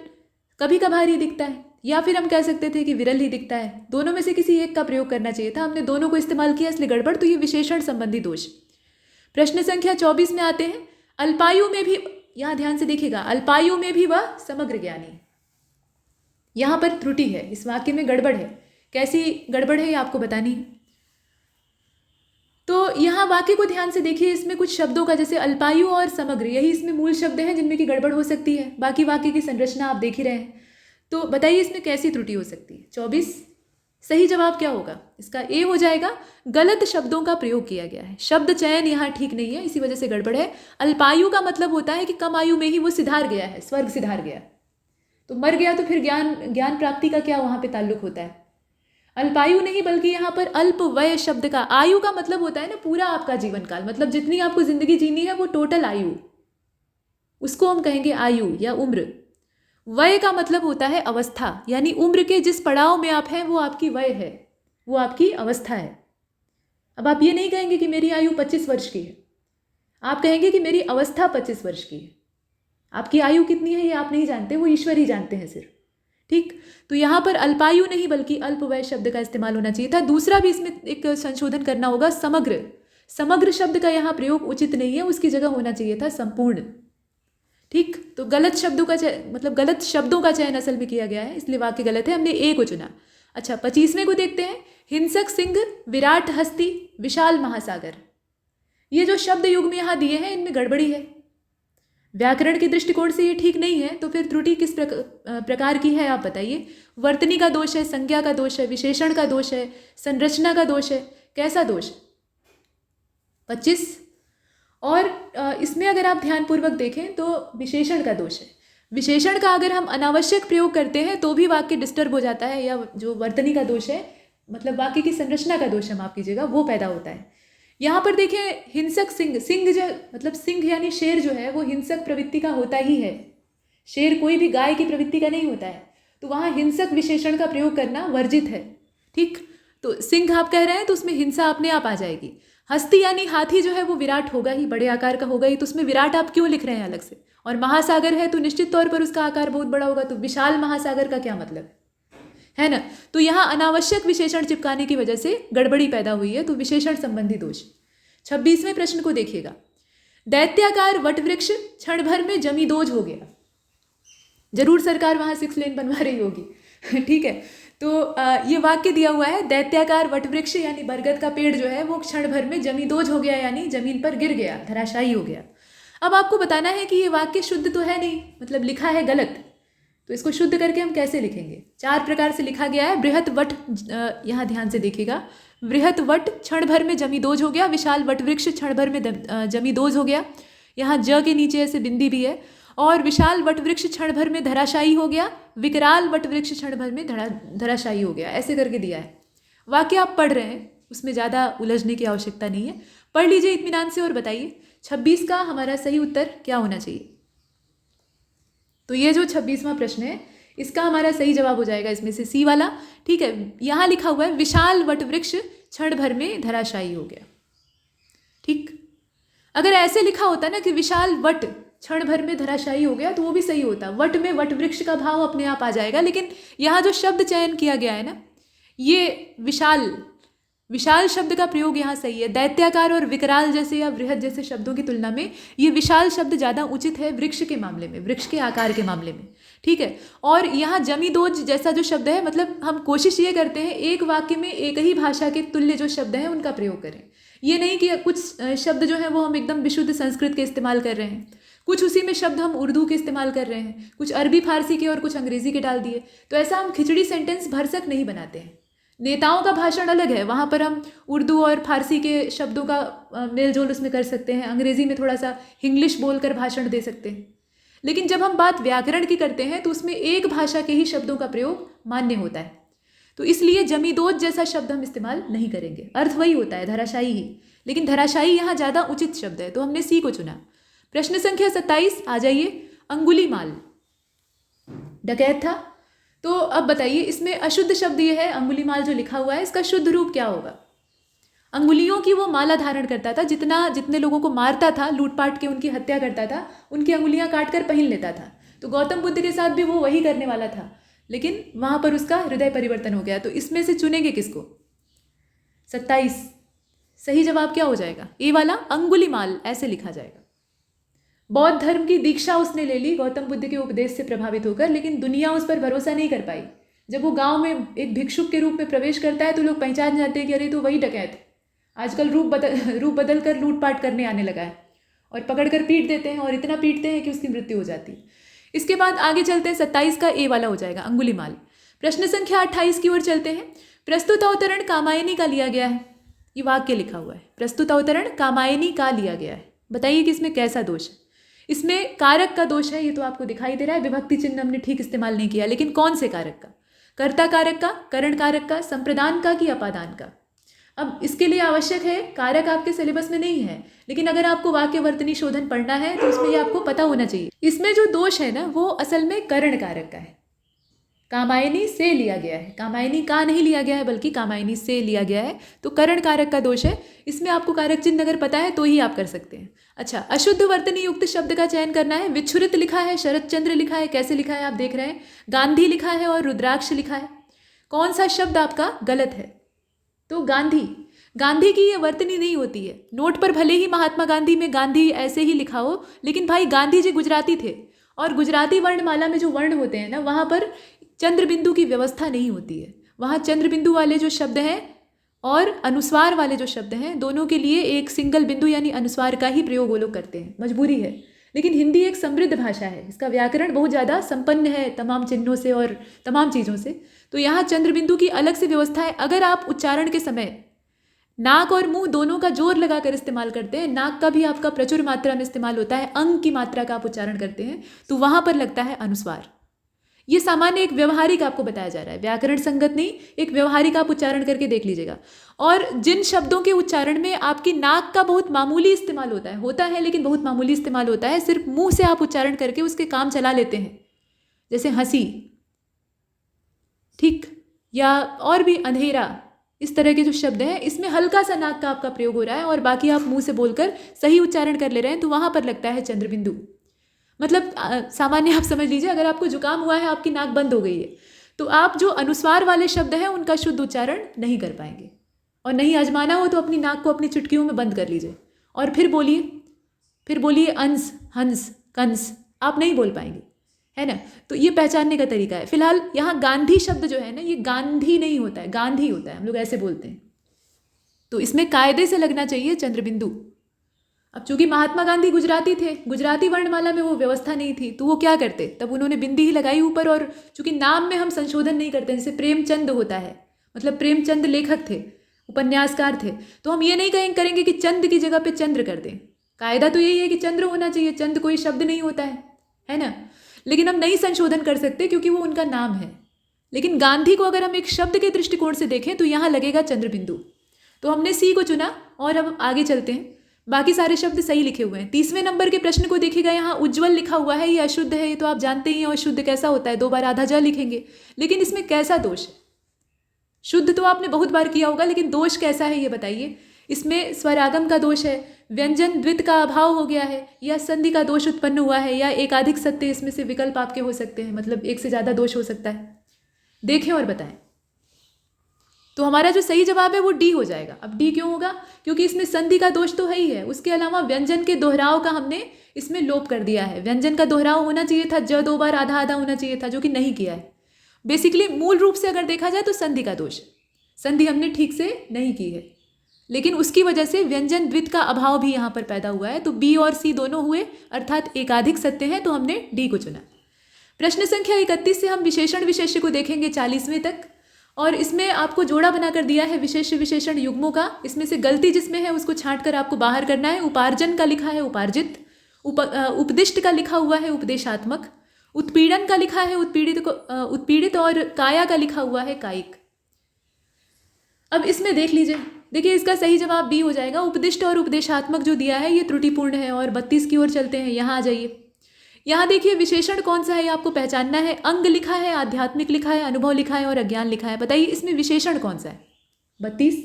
कभी कभार ही दिखता है, या फिर हम कह सकते थे कि विरल ही दिखता है। दोनों में से किसी एक का प्रयोग करना चाहिए था, हमने दोनों को इस्तेमाल किया इसलिए गड़बड़। तो ये विशेषण संबंधी दोष। प्रश्न संख्या 24 में आते हैं, अल्पायु में भी, यहाँ ध्यान से देखिएगा, अल्पायु में भी वह समग्र ज्ञानी। यहाँ पर त्रुटि है, इस वाक्य में गड़बड़ है। कैसी गड़बड़ है ये आपको बतानी है। तो यहाँ वाक्य को ध्यान से देखिए, इसमें कुछ शब्दों का, जैसे अल्पायु और समग्र, यही इसमें मूल शब्द हैं जिनमें की गड़बड़ हो सकती है। बाकी वाक्य की संरचना आप देख ही रहे हैं, तो बताइए इसमें कैसी त्रुटि हो सकती है। 24 सही जवाब क्या होगा, इसका ए हो जाएगा। गलत शब्दों का प्रयोग किया गया है, शब्द चयन यहाँ ठीक नहीं है, इसी वजह से गड़बड़ है। अल्पायु का मतलब होता है कि कम आयु में ही वो सिधार गया है, स्वर्ग सिधार गया, तो मर गया, तो फिर ज्ञान प्राप्ति का क्या वहाँ पे ताल्लुक होता है। अल्पायु नहीं, बल्कि यहाँ पर अल्प वय शब्द का, आयु का मतलब होता है ना पूरा आपका जीवन काल, मतलब जितनी आपको जिंदगी जीनी है वो टोटल आयु, उसको हम कहेंगे आयु या उम्र। वय का मतलब होता है अवस्था, यानी उम्र के जिस पड़ाव में आप हैं वो आपकी वय है, वो आपकी अवस्था है। अब आप ये नहीं कहेंगे कि मेरी आयु 25 वर्ष की है, आप कहेंगे कि मेरी अवस्था 25 वर्ष की है। आपकी आयु कितनी है ये आप नहीं जानते, वो ईश्वर ही जानते हैं सिर्फ। ठीक, तो यहाँ पर अल्पायु नहीं बल्कि अल्पवय शब्द का इस्तेमाल होना चाहिए था। दूसरा भी इसमें एक संशोधन करना होगा, समग्र। समग्र शब्द का यहाँ प्रयोग उचित नहीं है, उसकी जगह होना चाहिए था संपूर्ण। ठीक, तो गलत शब्दों का मतलब गलत शब्दों का चयन असल में किया गया है, इसलिए वाक्य गलत है, हमने ए को चुना। अच्छा, 25वें को देखते हैं। हिंसक सिंह, विराट हस्ती, विशाल महासागर। ये जो शब्द युग्म यहाँ दिए हैं इनमें गड़बड़ी है, व्याकरण के दृष्टिकोण से ये ठीक नहीं है। तो फिर त्रुटि किस प्रकार की है आप बताइए। वर्तनी का दोष है, संज्ञा का दोष है, विशेषण का दोष है, संरचना का दोष है, कैसा दोष। 25 और इसमें अगर आप ध्यानपूर्वक देखें तो विशेषण का दोष है। विशेषण का अगर हम अनावश्यक प्रयोग करते हैं तो भी वाक्य डिस्टर्ब हो जाता है, या जो वर्तनी का दोष है, मतलब वाक्य की संरचना का दोष है, माफ कीजिएगा, वो पैदा होता है। यहाँ पर देखें, हिंसक सिंह, सिंह जो मतलब सिंह यानी शेर जो है वो हिंसक प्रवृत्ति का होता ही है। शेर कोई भी गाय की प्रवृत्ति का नहीं होता है, तो वहाँ हिंसक विशेषण का प्रयोग करना वर्जित है। ठीक, तो सिंह आप कह रहे हैं तो उसमें हिंसा अपने आप आ जाएगी। हस्ती यानी हाथी जो है वो विराट होगा ही, बड़े आकार का होगा ही, तो उसमें विराट आप क्यों लिख रहे हैं अलग से। और महासागर है तो निश्चित तौर पर उसका आकार बहुत बड़ा होगा, तो विशाल महासागर का क्या मतलब है ना। तो यहाँ अनावश्यक विशेषण चिपकाने की वजह से गड़बड़ी पैदा हुई है, तो विशेषण संबंधी दोष। 26वें प्रश्न को देखिएगा। दैत्याकार वटवृक्ष क्षण भर में जमींदोज हो गया। जरूर सरकार वहाँ 6 लेन बनवा रही होगी। ठीक है, तो ये वाक्य दिया हुआ है, दैत्याकार वटवृक्ष यानी बरगद का पेड़ जो है वो क्षण भर में जमींदोज हो गया, यानी जमीन पर गिर गया, धराशायी हो गया। अब आपको बताना है कि ये वाक्य शुद्ध तो है नहीं, मतलब लिखा है गलत, तो इसको शुद्ध करके हम कैसे लिखेंगे। 4 प्रकार से लिखा गया है। बृहत वट, यहाँ ध्यान से देखिएगा, बृहत वट क्षण भर में जमींदोज हो गया, विशाल वट वृक्ष क्षण भर में जमींदोज हो गया। यहाँ ज के नीचे ऐसे बिंदी भी है, और विशाल वटवृक्ष क्षण भर में धराशायी हो गया, विकराल वटवृक्ष क्षण भर में धराशायी हो गया, ऐसे करके दिया है। वाक्य आप पढ़ रहे हैं, उसमें ज़्यादा उलझने की आवश्यकता नहीं है, पढ़ लीजिए इत्मीनान से और बताइए 26 का हमारा सही उत्तर क्या होना चाहिए। तो ये जो 26वां प्रश्न है इसका हमारा सही जवाब हो जाएगा इसमें से सी वाला। ठीक है, यहाँ लिखा हुआ है विशाल वटवृक्ष क्षण भर में धराशायी हो गया। ठीक, अगर ऐसे लिखा होता ना कि विशाल वट क्षण भर में धराशायी हो गया तो वो भी सही होता, वट में वटवृक्ष का भाव अपने आप आ जाएगा। लेकिन यहाँ जो शब्द चयन किया गया है ना, ये विशाल शब्द का प्रयोग यहाँ सही है। दैत्याकार और विकराल जैसे या बृहद जैसे शब्दों की तुलना में ये विशाल शब्द ज़्यादा उचित है वृक्ष के मामले में, वृक्ष के आकार के मामले में। ठीक है, और यहाँ जमीदोज जैसा जो शब्द है, मतलब हम कोशिश ये करते हैं एक वाक्य में एक ही भाषा के तुल्य जो शब्द हैं उनका प्रयोग करें। ये नहीं कि कुछ शब्द जो हैं वो हम एकदम विशुद्ध संस्कृत के इस्तेमाल कर रहे हैं, कुछ उसी में शब्द हम उर्दू के इस्तेमाल कर रहे हैं, कुछ अरबी फारसी के और कुछ अंग्रेज़ी के डाल दिए। तो ऐसा हम खिचड़ी सेंटेंस भरसक नहीं बनाते हैं। नेताओं का भाषण अलग है, वहाँ पर हम उर्दू और फारसी के शब्दों का मेल जोल उसमें कर सकते हैं, अंग्रेज़ी में थोड़ा सा इंग्लिश बोलकर भाषण दे सकते हैं। लेकिन जब हम बात व्याकरण की करते हैं तो उसमें एक भाषा के ही शब्दों का प्रयोग मान्य होता है। तो इसलिए जमीदोज जैसा शब्द हम इस्तेमाल नहीं करेंगे, अर्थ वही होता है धराशायी ही, लेकिन धराशायी यहाँ ज़्यादा उचित शब्द है तो हमने सी को चुना। प्रश्न संख्या 27 आ जाइए। अंगुलीमाल डकैत था, तो अब बताइए इसमें अशुद्ध शब्द ये है अंगुलीमाल जो लिखा हुआ है, इसका शुद्ध रूप क्या होगा। अंगुलियों की वो माला धारण करता था, जितने लोगों को मारता था, लूटपाट के उनकी हत्या करता था, उनकी अंगुलियां काट कर पहन लेता था। तो गौतम बुद्ध के साथ भी वो वही करने वाला था, लेकिन वहाँ पर उसका हृदय परिवर्तन हो गया। तो इसमें से चुनेंगे किसको। 27 सही जवाब क्या हो जाएगा, ए वाला अंगुलीमाल ऐसे लिखा जाएगा। बौद्ध धर्म की दीक्षा उसने ले ली गौतम बुद्ध के उपदेश से प्रभावित होकर, लेकिन दुनिया उस पर भरोसा नहीं कर पाई। जब वो गांव में एक भिक्षुक के रूप में प्रवेश करता है तो लोग पहचान जाते हैं कि अरे तो वही डकैत है, आजकल रूप बदल कर लूटपाट करने आने लगा है, और पकड़कर पीट देते हैं और इतना पीटते हैं कि उसकी मृत्यु हो जाती है। इसके बाद आगे चलते हैं, 27 का ए वाला हो जाएगा अंगुलीमाल। प्रश्न संख्या 28 की ओर चलते हैं। प्रस्तुत अवतरण कामायनी का लिया गया है, ये वाक्य लिखा हुआ है, प्रस्तुत अवतरण कामायनी का लिया गया है। बताइए कि इसमें कैसा दोष है। इसमें कारक का दोष है, ये तो आपको दिखाई दे रहा है, विभक्ति चिन्ह हमने ठीक इस्तेमाल नहीं किया, लेकिन कौन से कारक का, कर्ता कारक का, करण कारक का, संप्रदान का कि अपादान का। अब इसके लिए आवश्यक है, कारक आपके सिलेबस में नहीं है, लेकिन अगर आपको वाक्यवर्तनी शोधन पढ़ना है तो उसमें ये आपको पता होना चाहिए। इसमें जो दोष है ना वो असल में करण कारक का है, कामायनी से लिया गया है, कामायनी का नहीं लिया गया है बल्कि कामायनी से लिया गया है, तो करण कारक का दोष है। इसमें आपको कारक चिन्ह अगर पता है तो ही आप कर सकते हैं। अच्छा, अशुद्ध वर्तनी युक्त शब्द का चयन करना है। विच्छुरित लिखा है, शरद चंद्र लिखा है, कैसे लिखा है आप देख रहे हैं, गांधी लिखा है और रुद्राक्ष लिखा है। कौन सा शब्द आपका गलत है, तो गांधी की ये वर्तनी नहीं होती है। नोट पर भले ही महात्मा गांधी में गांधी ऐसे ही लिखा हो, लेकिन भाई गांधी जी गुजराती थे, और गुजराती वर्णमाला में जो वर्ण होते हैं ना वहाँ पर चंद्र बिंदु की व्यवस्था नहीं होती है। वहाँ चंद्र बिंदु वाले जो शब्द हैं और अनुस्वार वाले जो शब्द हैं, दोनों के लिए एक सिंगल बिंदु यानी अनुस्वार का ही प्रयोग वो लोग करते हैं, मजबूरी है। लेकिन हिंदी एक समृद्ध भाषा है, इसका व्याकरण बहुत ज़्यादा संपन्न है तमाम चिन्हों से और तमाम चीज़ों से, तो यहाँ चंद्र बिंदु की अलग से व्यवस्था है। अगर आप उच्चारण के समय नाक और मुंह दोनों का जोर लगाकर इस्तेमाल करते हैं, नाक का भी आपका प्रचुर मात्रा में इस्तेमाल होता है, अंग की मात्रा का आप उच्चारण करते हैं, तो वहाँ पर लगता है अनुस्वार। ये सामान्य एक व्यवहारिक आपको बताया जा रहा है, व्याकरण संगत नहीं, एक व्यवहारिक आप उच्चारण करके देख लीजिएगा। और जिन शब्दों के उच्चारण में आपकी नाक का बहुत मामूली इस्तेमाल होता है लेकिन बहुत मामूली इस्तेमाल होता है, सिर्फ मुंह से आप उच्चारण करके उसके काम चला लेते हैं, जैसे हंसी, ठीक, या और भी अंधेरा, इस तरह के जो शब्द हैं इसमें हल्का सा नाक का आपका प्रयोग हो रहा है और बाकी आप मुंह से बोलकर सही उच्चारण कर ले रहे हैं, तो वहाँ पर लगता है चंद्रबिंदु। मतलब सामान्य आप समझ लीजिए, अगर आपको जुकाम हुआ है, आपकी नाक बंद हो गई है, तो आप जो अनुस्वार वाले शब्द हैं उनका शुद्ध उच्चारण नहीं कर पाएंगे। और नहीं आजमाना हो तो अपनी नाक को अपनी चुटकियों में बंद कर लीजिए और फिर बोलिए अंश, हंस, कंस, आप नहीं बोल पाएंगे, है ना। तो ये पहचानने का तरीका है। फिलहाल यहाँ गांधी शब्द जो है ना, ये गांधी नहीं होता है, गांधी होता है, हम लोग ऐसे बोलते हैं, तो इसमें कायदे से लगना चाहिए चंद्रबिंदु। अब चूंकि महात्मा गांधी गुजराती थे, गुजराती वर्णमाला में वो व्यवस्था नहीं थी, तो वो क्या करते, तब उन्होंने बिंदी ही लगाई ऊपर। और चूंकि नाम में हम संशोधन नहीं करते, जैसे प्रेमचंद होता है, मतलब प्रेमचंद लेखक थे, उपन्यासकार थे, तो हम ये नहीं करेंगे कि चंद की जगह पे चंद्र कर दें। कायदा तो यही है कि चंद्र होना चाहिए, चंद कोई शब्द नहीं होता है, है ना। लेकिन हम नहीं संशोधन कर सकते क्योंकि वो उनका नाम है। लेकिन गांधी को अगर हम एक शब्द के दृष्टिकोण से देखें तो यहाँ लगेगा चंद्रबिंदु। तो हमने सी को चुना और अब आगे चलते हैं। बाकी सारे शब्द सही लिखे हुए हैं। 30वें नंबर के प्रश्न को देखिएगा, यहाँ उज्ज्वल लिखा हुआ है, ये अशुद्ध है, ये तो आप जानते ही हैं। और शुद्ध कैसा होता है, 2 बार आधा ज लिखेंगे। लेकिन इसमें कैसा दोष है? शुद्ध तो आपने बहुत बार किया होगा, लेकिन दोष कैसा है ये बताइए। इसमें स्वरागम का दोष है, व्यंजन द्वित का अभाव हो गया है, या संधि का दोष उत्पन्न हुआ है, या एकाधिक सत्य इसमें से विकल्प आपके हो सकते हैं, मतलब एक से ज़्यादा दोष हो सकता है। देखें और बताएं। तो हमारा जो सही जवाब है वो डी हो जाएगा। अब डी क्यों होगा? क्योंकि इसमें संधि का दोष तो है ही है, उसके अलावा व्यंजन के दोहराव का हमने इसमें लोप कर दिया है। व्यंजन का दोहराव होना चाहिए था, ज 2 बार आधा आधा होना चाहिए था, जो कि नहीं किया है। बेसिकली मूल रूप से अगर देखा जाए तो संधि का दोष, संधि हमने ठीक से नहीं की है, लेकिन उसकी वजह से व्यंजन द्वित का अभाव भी यहाँ पर पैदा हुआ है। तो बी और सी दोनों हुए, अर्थात एकाधिक सत्य है, तो हमने डी को चुना। प्रश्न संख्या 31 से हम विशेषण विशेष्य को देखेंगे 40वें तक, और इसमें आपको जोड़ा बनाकर दिया है विशेष्य विशेषण युग्मों का। इसमें से गलती जिसमें है उसको छांट कर आपको बाहर करना है। उपार्जन का लिखा है उपार्जित, उपदिष्ट का लिखा हुआ है उपदेशात्मक, उत्पीड़न का लिखा है उत्पीड़ित, और काया का लिखा हुआ है कायिक। अब इसमें देख लीजिए, देखिए इसका सही जवाब बी हो जाएगा। उपदिष्ट और उपदेशात्मक जो दिया है ये त्रुटिपूर्ण है। और 32 की ओर चलते हैं, यहाँ आ जाइए। यहाँ देखिए विशेषण कौन सा है ये आपको पहचानना है। अंग लिखा है, आध्यात्मिक लिखा है, अनुभव लिखा है और अज्ञान लिखा है। बताइए इसमें विशेषण कौन सा है? 32।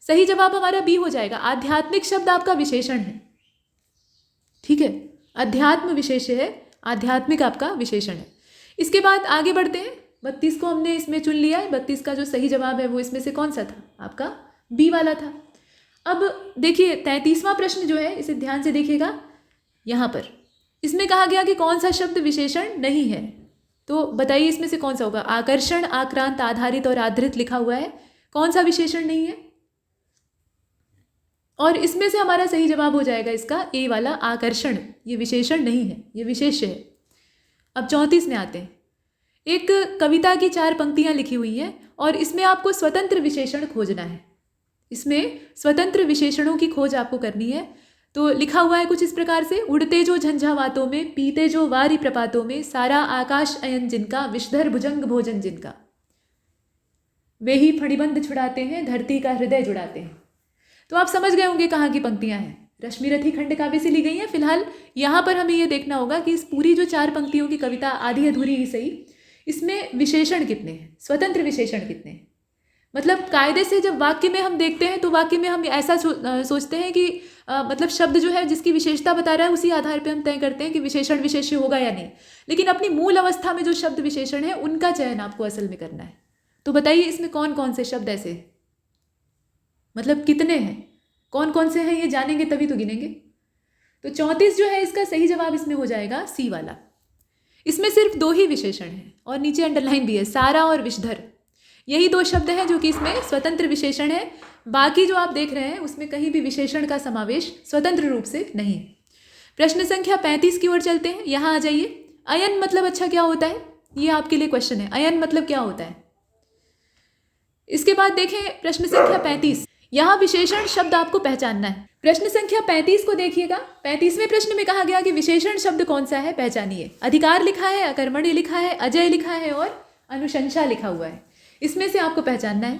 सही जवाब हमारा बी हो जाएगा। आध्यात्मिक शब्द आपका विशेषण है, ठीक है। अध्यात्म विशेष्य है, आध्यात्मिक आपका विशेषण है। इसके बाद आगे बढ़ते हैं। 32 को हमने इसमें चुन लिया है। 32 का जो सही जवाब है वो इसमें से कौन सा था? आपका बी वाला था। अब देखिए 33वां प्रश्न जो है, इसे ध्यान से देखिएगा। यहाँ पर इसमें कहा गया कि कौन सा शब्द विशेषण नहीं है, तो बताइए इसमें से कौन सा होगा? आकर्षण, आक्रांत, आधारित और आधृत लिखा हुआ है। कौन सा विशेषण नहीं है? और इसमें से हमारा सही जवाब हो जाएगा इसका ए वाला, आकर्षण। ये विशेषण नहीं है, ये विशेष्य है। अब 34 में आते हैं। एक कविता की 4 पंक्तियां लिखी हुई हैं और इसमें आपको स्वतंत्र विशेषण खोजना है। इसमें स्वतंत्र विशेषणों की खोज आपको करनी है। तो लिखा हुआ है कुछ इस प्रकार से, उड़ते जो झंझावातों में, पीते जो वारी प्रपातों में, सारा आकाश अयन जिनका, विषधर भुजंग भोजन जिनका, वे ही फणिबंध छुड़ाते हैं, धरती का हृदय जुड़ाते हैं। तो आप समझ गए होंगे कहाँ की पंक्तियां हैं। रश्मिरथी खंड काव्य से ली गई हैं। फिलहाल यहाँ पर हमें ये देखना होगा कि इस पूरी जो 4 पंक्तियों की कविता, आधी अधूरी ही सही, इसमें विशेषण कितने हैं, स्वतंत्र विशेषण कितने हैं। मतलब कायदे से जब वाक्य में हम देखते हैं तो वाक्य में हम ऐसा सोचते हैं कि मतलब शब्द जो है जिसकी विशेषता बता रहा है उसी आधार पे हम तय करते हैं कि विशेषण विशेष्य होगा या नहीं। लेकिन अपनी मूल अवस्था में जो शब्द विशेषण है उनका चयन आपको असल में करना है। तो बताइए इसमें कौन कौन से शब्द ऐसे हैं, मतलब कितने हैं, कौन कौन से हैं, ये जानेंगे तभी तो गिनेंगे। तो 34 जो है इसका सही जवाब इसमें हो जाएगा सी वाला। इसमें सिर्फ 2 ही विशेषण हैं और नीचे अंडरलाइन भी है, सारा और विषधर। यही 2 शब्द हैं जो कि इसमें स्वतंत्र विशेषण है। बाकी जो आप देख रहे हैं उसमें कहीं भी विशेषण का समावेश स्वतंत्र रूप से नहीं है। प्रश्न संख्या 35 की ओर चलते हैं। यहाँ आ जाइए। अयन मतलब अच्छा क्या होता है, ये आपके लिए क्वेश्चन है। अयन मतलब क्या होता है। इसके बाद देखें प्रश्न संख्या 35। यहाँ विशेषण शब्द आपको पहचानना है। प्रश्न संख्या 35 को देखिएगा। 35वें प्रश्न में कहा गया कि विशेषण शब्द कौन सा है, पहचानिए। अधिकार लिखा है, अकर्मण्य लिखा है, अजय लिखा है और अनुशंसा लिखा हुआ है। इसमें से आपको पहचानना है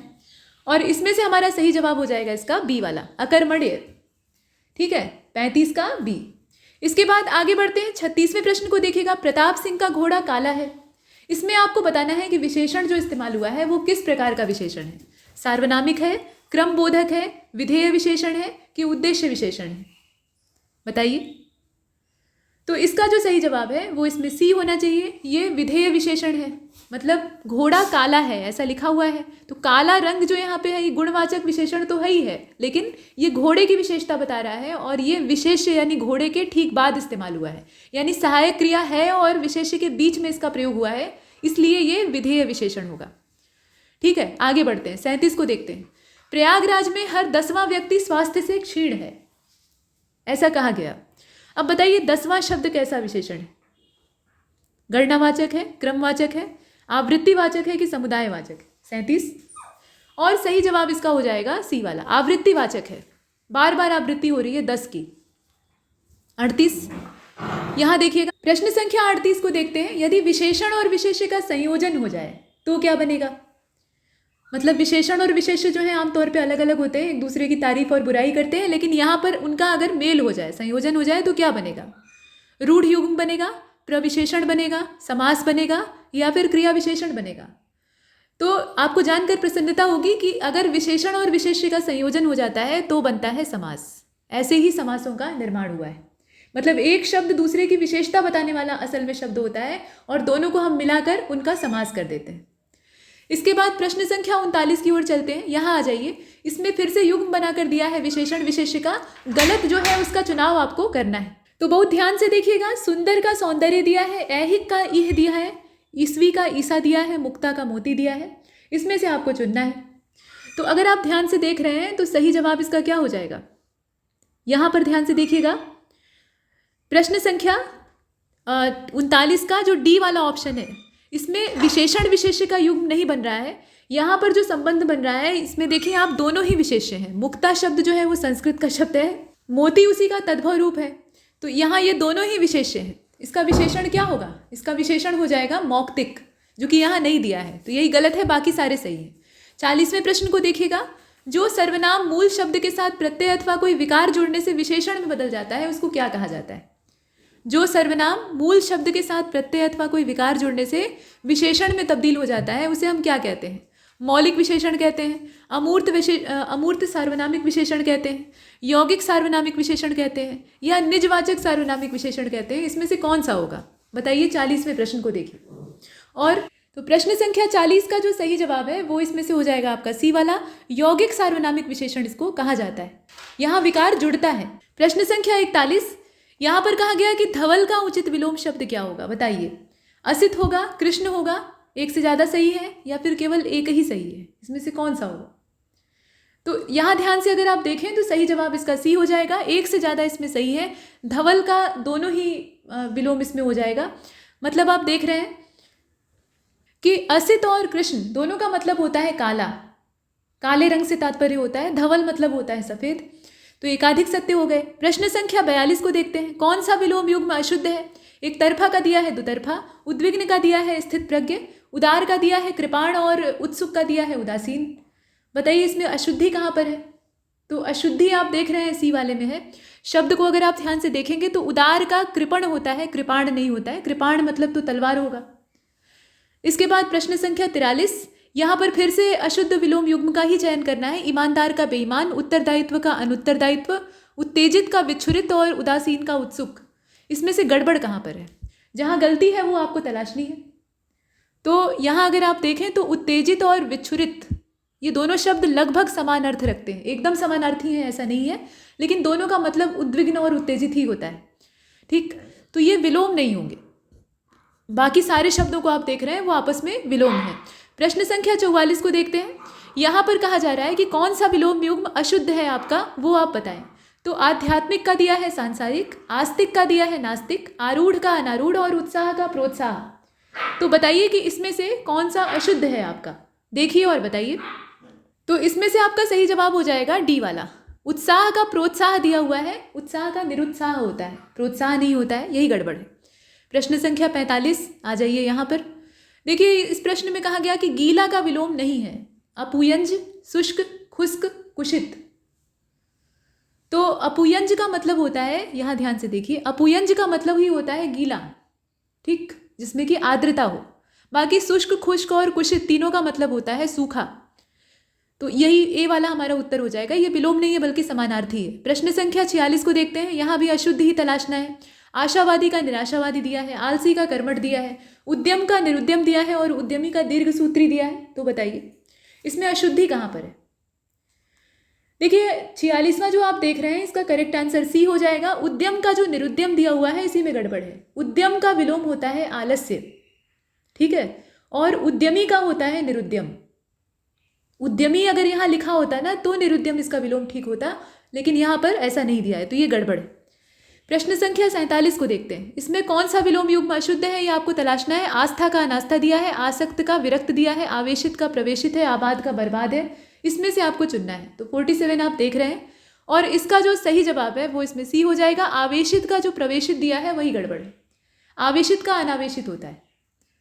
और इसमें से हमारा सही जवाब हो जाएगा इसका बी वाला, अकर्मण्य। ठीक है, 35 का बी। इसके बाद आगे बढ़ते हैं। 36वें प्रश्न को देखिएगा। प्रताप सिंह का घोड़ा काला है। इसमें आपको बताना है कि विशेषण जो इस्तेमाल हुआ है वो किस प्रकार का विशेषण है। सार्वनामिक है, क्रम बोधक है, विधेय विशेषण है कि उद्देश्य विशेषण है, बताइए। तो इसका जो सही जवाब है वो इसमें सी होना चाहिए। ये विधेय विशेषण है, मतलब घोड़ा काला है ऐसा लिखा हुआ है तो काला रंग जो यहाँ पे है ये गुणवाचक विशेषण तो है ही है, लेकिन ये घोड़े की विशेषता बता रहा है और ये विशेष्य यानी घोड़े के ठीक बाद इस्तेमाल हुआ है, यानी सहायक क्रिया है और विशेष्य के बीच में इसका प्रयोग हुआ है, इसलिए ये विधेय विशेषण होगा। ठीक है, आगे बढ़ते हैं। 37 को देखते हैं। प्रयागराज में हर 10वां व्यक्ति स्वास्थ्य से क्षीण है, ऐसा कहा गया। अब बताइए 10वां शब्द कैसा विशेषण है। गणनावाचक है, क्रमवाचक है, आवृत्तिवाचक है कि समुदायवाचक है। 37 और सही जवाब इसका हो जाएगा सी वाला, आवृत्तिवाचक है। बार बार आवृत्ति हो रही है 10 की। 38 यहाँ देखिएगा प्रश्न संख्या 38 को देखते हैं। यदि विशेषण और विशेष्य का संयोजन हो जाए तो क्या बनेगा। मतलब विशेषण और विशेष्य जो है आमतौर पे अलग अलग होते हैं, एक दूसरे की तारीफ और बुराई करते हैं, लेकिन यहाँ पर उनका अगर मेल हो जाए, संयोजन हो जाए तो क्या बनेगा। रूढ़ युग्म बनेगा, प्रविशेषण बनेगा, समास बनेगा या फिर क्रिया विशेषण बनेगा। तो आपको जानकर प्रसन्नता होगी कि अगर विशेषण और विशेष्य का संयोजन हो जाता है तो बनता है समास। ऐसे ही समासों का निर्माण हुआ है। मतलब एक शब्द दूसरे की विशेषता बताने वाला असल में शब्द होता है और दोनों को हम मिलाकर उनका समास कर देते हैं। इसके बाद प्रश्न संख्या 39 की ओर चलते हैं। यहाँ आ जाइए। इसमें फिर से युग्म बनाकर दिया है विशेषण विशेष्य का, गलत जो है उसका चुनाव आपको करना है। तो बहुत ध्यान से देखिएगा। सुंदर का सौंदर्य दिया है, ऐहिक का इह दिया है, ईसवी का ईसा दिया है, मुक्ता का मोती दिया है। इसमें से आपको चुनना है। तो अगर आप ध्यान से देख रहे हैं तो सही जवाब इसका क्या हो जाएगा। यहाँ पर ध्यान से देखिएगा। प्रश्न संख्या 39 का जो डी वाला ऑप्शन है, इसमें विशेषण विशेष्य का युग्म नहीं बन रहा है। यहाँ पर जो संबंध बन रहा है इसमें देखिए आप दोनों ही विशेष्य हैं। मुक्ता शब्द जो है वो संस्कृत का शब्द है, मोती उसी का तद्भव रूप है। तो यहाँ ये दोनों ही विशेष्य हैं। इसका विशेषण क्या होगा। इसका विशेषण हो जाएगा मौक्तिक, जो कि यहाँ नहीं दिया है। तो यही गलत है, बाकी सारे सही हैं। 40वें प्रश्न को देखिएगा। जो सर्वनाम मूल शब्द के साथ प्रत्यय अथवा कोई विकार जुड़ने से विशेषण में बदल जाता है उसको क्या कहा जाता है। जो सर्वनाम मूल शब्द के साथ प्रत्यय अथवा कोई विकार जुड़ने से विशेषण में तब्दील हो जाता है उसे हम क्या कहते हैं। मौलिक विशेषण कहते हैं, अमूर्त सार्वनामिक विशेषण कहते हैं, यौगिक सार्वनामिक विशेषण कहते हैं या निजवाचक सार्वनामिक विशेषण कहते हैं। इसमें से कौन सा होगा बताइए। 40वें प्रश्न को देखिए। और तो प्रश्न संख्या 40 का जो सही जवाब है वो इसमें से हो जाएगा आपका सी वाला, यौगिक सार्वनामिक विशेषण इसको कहा जाता है। यहाँ विकार जुड़ता है। प्रश्न संख्या 41, यहाँ पर कहा गया कि धवल का उचित विलोम शब्द क्या होगा बताइए। असित होगा, कृष्ण होगा, एक से ज़्यादा सही है या फिर केवल एक ही सही है। इसमें से कौन सा होगा। तो यहाँ ध्यान से अगर आप देखें तो सही जवाब इसका सी हो जाएगा। एक से ज़्यादा इसमें सही है। धवल का दोनों ही विलोम इसमें हो जाएगा। मतलब आप देख रहे हैं कि असित और कृष्ण दोनों का मतलब होता है काला, काले रंग से तात्पर्य होता है। धवल मतलब होता है सफ़ेद। तो एकाधिक सत्य हो गए। प्रश्न संख्या 42 को देखते हैं। कौन सा विलोम युग्म अशुद्ध है। एक तरफा का दिया है दुतरफा, उद्विग्न का दिया है स्थित प्रज्ञ, उदार का दिया है कृपाण और उत्सुक का दिया है उदासीन। बताइए इसमें अशुद्धि कहाँ पर है। तो अशुद्धि आप देख रहे हैं सी वाले में है। शब्द को अगर आप ध्यान से देखेंगे तो उदार का कृपण होता है, कृपाण नहीं होता है। कृपाण मतलब तो तलवार होगा। इसके बाद प्रश्न संख्या 43, यहाँ पर फिर से अशुद्ध विलोम युग्म का ही चयन करना है। ईमानदार का बेईमान, उत्तरदायित्व का अनुत्तरदायित्व, उत्तेजित का विच्छुरित और उदासीन का उत्सुक। इसमें से गड़बड़ कहाँ पर है। जहाँ गलती है वो आपको तलाशनी है। तो यहाँ अगर आप देखें तो उत्तेजित और विच्छुरित ये दोनों शब्द लगभग समान अर्थ रखते हैं। एकदम समानार्थी हैं ऐसा नहीं है, लेकिन दोनों का मतलब उद्विग्न और उत्तेजित ही होता है। ठीक, तो ये विलोम नहीं होंगे। बाकी सारे शब्दों को आप देख रहे हैं वो आपस में विलोम है। प्रश्न संख्या 44 को देखते हैं। यहाँ पर कहा जा रहा है कि कौन सा विलोम युग्म अशुद्ध है आपका, वो आप बताएं। तो आध्यात्मिक का दिया है सांसारिक, आस्तिक का दिया है नास्तिक, आरूढ़ का अनारूढ़ और उत्साह का प्रोत्साह। तो बताइए कि इसमें से कौन सा अशुद्ध है आपका, देखिए और बताइए। तो इसमें से आपका सही जवाब हो जाएगा डी वाला। उत्साह का प्रोत्साह दिया हुआ है, उत्साह का निरुत्साह होता है, प्रोत्साह नहीं होता है, यही गड़बड़ है। प्रश्न संख्या 45 आ जाइए यहाँ पर। देखिए इस प्रश्न में कहा गया कि गीला का विलोम नहीं है। अपुयंज, शुष्क, खुश्क, कुशित। तो अपुयंज का मतलब होता है, यहाँ ध्यान से देखिए, अपुयंज का मतलब ही होता है गीला, ठीक, जिसमें कि आर्द्रता हो। बाकी शुष्क, खुश्क और कुशित तीनों का मतलब होता है सूखा। तो यही ए वाला हमारा उत्तर हो जाएगा। ये विलोम नहीं है बल्कि समानार्थी है। प्रश्न संख्या 46 को देखते हैं। यहाँ भी अशुद्ध ही तलाशना है। आशावादी का निराशावादी दिया है, आलसी का कर्मठ दिया है, उद्यम का निरुद्यम दिया है और उद्यमी का दीर्घ सूत्री दिया है। तो बताइए इसमें अशुद्धि कहाँ पर है। देखिए 46वां जो आप देख रहे हैं इसका करेक्ट आंसर सी हो जाएगा। उद्यम का जो निरुद्यम दिया हुआ है इसी में गड़बड़ है। उद्यम का विलोम होता है आलस्य, ठीक है, और उद्यमी का होता है निरुद्यम। उद्यमी अगर यहाँ लिखा होता ना तो निरुद्यम इसका विलोम ठीक होता, लेकिन यहाँ पर ऐसा नहीं दिया है, तो ये गड़बड़ है। प्रश्न संख्या 47 को देखते हैं। इसमें कौन सा विलोम युग्म अशुद्ध है ये आपको तलाशना है। आस्था का अनास्था दिया है, आसक्त का विरक्त दिया है, आवेशित का प्रवेशित है, आबाद का बर्बाद है। इसमें से आपको चुनना है। तो 47 आप देख रहे हैं और इसका जो सही जवाब है वो इसमें सी हो जाएगा। आवेशित का जो प्रवेशित दिया है वही गड़बड़ है। आवेशित का अनावेशित होता है,